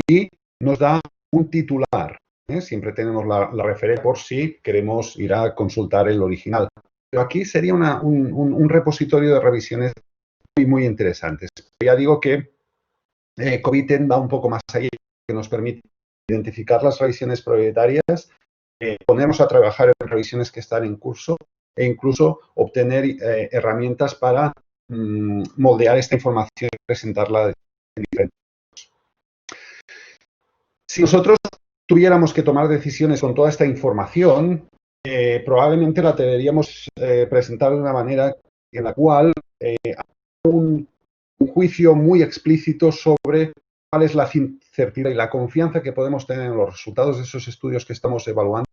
y nos da un titular. Siempre tenemos la referencia por si queremos ir a consultar el original. Pero aquí sería un repositorio de revisiones muy interesantes. Ya digo que COVID-10 va un poco más allá, que nos permite identificar las revisiones prioritarias, ponernos a trabajar en revisiones que están en curso e incluso obtener herramientas para moldear esta información y presentarla en diferentes. Si nosotros tuviéramos que tomar decisiones con toda esta información, probablemente la deberíamos presentar de una manera en la cual hay un juicio muy explícito sobre cuál es la certidumbre y la confianza que podemos tener en los resultados de esos estudios que estamos evaluando.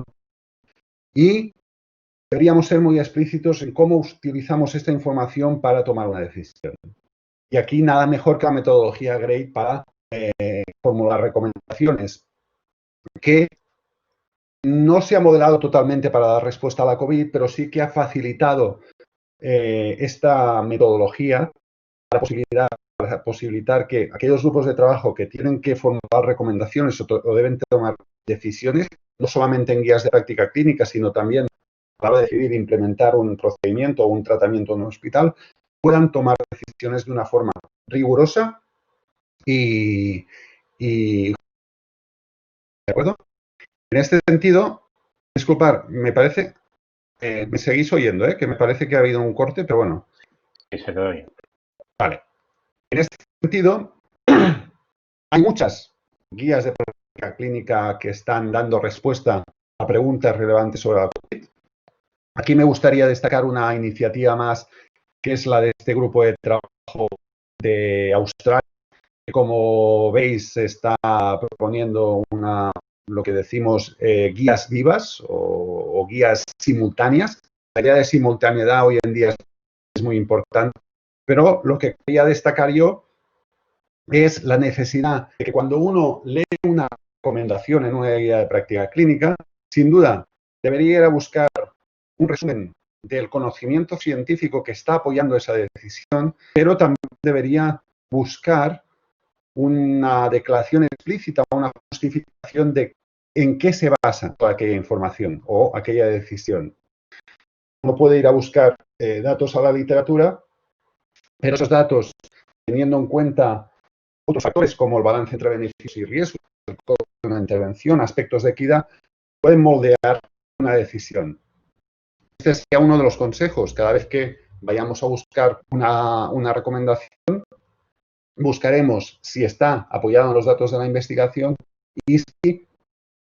Y deberíamos ser muy explícitos en cómo utilizamos esta información para tomar una decisión. Y aquí nada mejor que la metodología GRADE para formular recomendaciones, que no se ha modelado totalmente para dar respuesta a la COVID, pero sí que ha facilitado esta metodología para posibilitar que aquellos grupos de trabajo que tienen que formular recomendaciones o deben tomar decisiones, no solamente en guías de práctica clínica, sino también a la hora de decidir implementar un procedimiento o un tratamiento en un hospital, puedan tomar decisiones de una forma rigurosa y ¿de acuerdo? En este sentido, disculpar, me parece, me seguís oyendo, que me parece que ha habido un corte, pero bueno. Sí, se te oye. Vale. En este sentido, hay muchas guías de práctica clínica que están dando respuesta a preguntas relevantes sobre la COVID. Aquí me gustaría destacar una iniciativa más, que es la de este grupo de trabajo de Australia, que como veis está proponiendo lo que decimos guías vivas o guías simultáneas. La idea de simultaneidad hoy en día es muy importante, pero lo que quería destacar yo es la necesidad de que cuando uno lee una recomendación en una guía de práctica clínica, sin duda debería ir a buscar un resumen del conocimiento científico que está apoyando esa decisión, pero también debería buscar una declaración explícita o una justificación de en qué se basa toda aquella información o aquella decisión. Uno puede ir a buscar datos a la literatura, pero esos datos, teniendo en cuenta otros factores como el balance entre beneficios y riesgos, el costo de una intervención, aspectos de equidad, pueden moldear una decisión. Este sería uno de los consejos. Cada vez que vayamos a buscar una recomendación, buscaremos si está apoyado en los datos de la investigación y si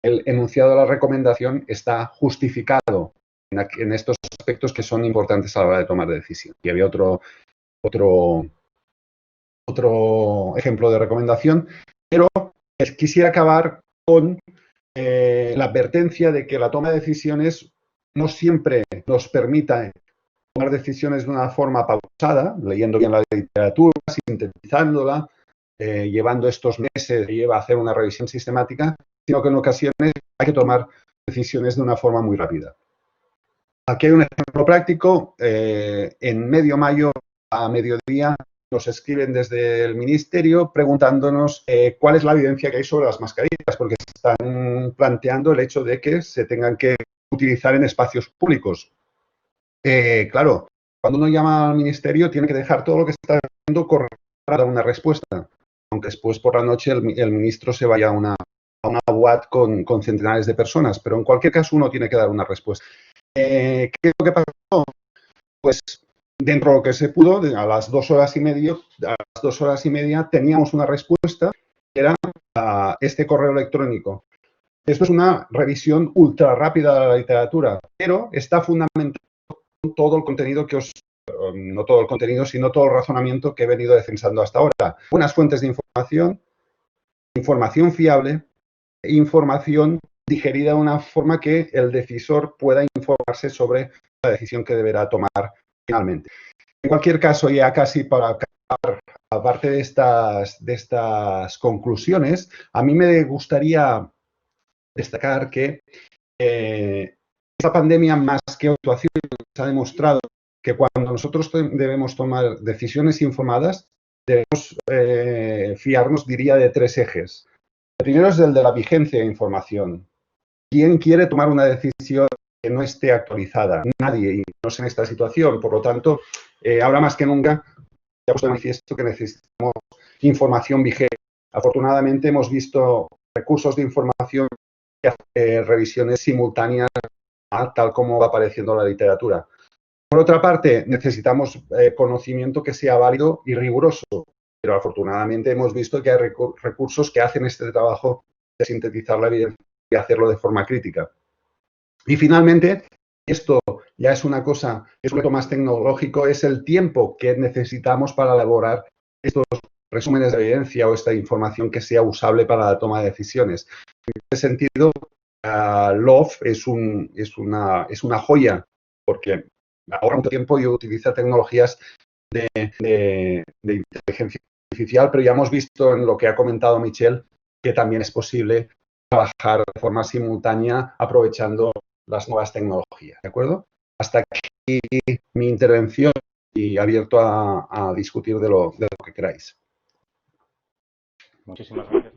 el enunciado de la recomendación está justificado en estos aspectos que son importantes a la hora de tomar decisión. Y había otro ejemplo de recomendación, pero quisiera acabar con la advertencia de que la toma de decisiones no siempre nos permita tomar decisiones de una forma pausada, leyendo bien la literatura, sintetizándola, llevando estos meses que lleva a hacer una revisión sistemática, sino que en ocasiones hay que tomar decisiones de una forma muy rápida. Aquí hay un ejemplo práctico. En medio mayo a mediodía nos escriben desde el Ministerio preguntándonos cuál es la evidencia que hay sobre las mascarillas, porque se están planteando el hecho de que se tengan que utilizar en espacios públicos. Claro, cuando uno llama al Ministerio tiene que dejar todo lo que está haciendo correr para dar una respuesta, aunque después por la noche el ministro se vaya a una UAT con centenares de personas, pero en cualquier caso uno tiene que dar una respuesta. ¿Qué es lo que pasó? Pues dentro de lo que se pudo, a las 2 horas y media teníamos una respuesta que era este correo electrónico. Esto es una revisión ultra rápida de la literatura, pero está fundamentado en todo el contenido no todo el contenido, sino todo el razonamiento que he venido defensando hasta ahora. Buenas fuentes de información, información fiable, información digerida de una forma que el decisor pueda informarse sobre la decisión que deberá tomar finalmente. En cualquier caso, ya casi para acabar, aparte de estas conclusiones, a mí me gustaría destacar que esta pandemia, más que actuación, ha demostrado que cuando nosotros debemos tomar decisiones informadas, debemos fiarnos, diría, de 3 ejes. El primero es el de la vigencia de información. ¿Quién quiere tomar una decisión que no esté actualizada? Nadie, y no en esta situación. Por lo tanto, ahora más que nunca, ya puesto de manifiesto que necesitamos información vigente. Afortunadamente, hemos visto recursos de información que hacen revisiones simultáneas tal como va apareciendo la literatura. Por otra parte, necesitamos conocimiento que sea válido y riguroso, pero afortunadamente hemos visto que hay recursos que hacen este trabajo de sintetizar la evidencia y hacerlo de forma crítica. Y finalmente, esto ya es una cosa, es un reto más tecnológico, es el tiempo que necesitamos para elaborar estos resúmenes de evidencia o esta información que sea usable para la toma de decisiones. En ese sentido, LOF es una joya, porque ahora mucho tiempo yo utilizo tecnologías de inteligencia artificial, pero ya hemos visto en lo que ha comentado Michelle que también es posible trabajar de forma simultánea aprovechando las nuevas tecnologías, ¿de acuerdo? Hasta aquí mi intervención y abierto a discutir de lo que queráis. Muchísimas gracias.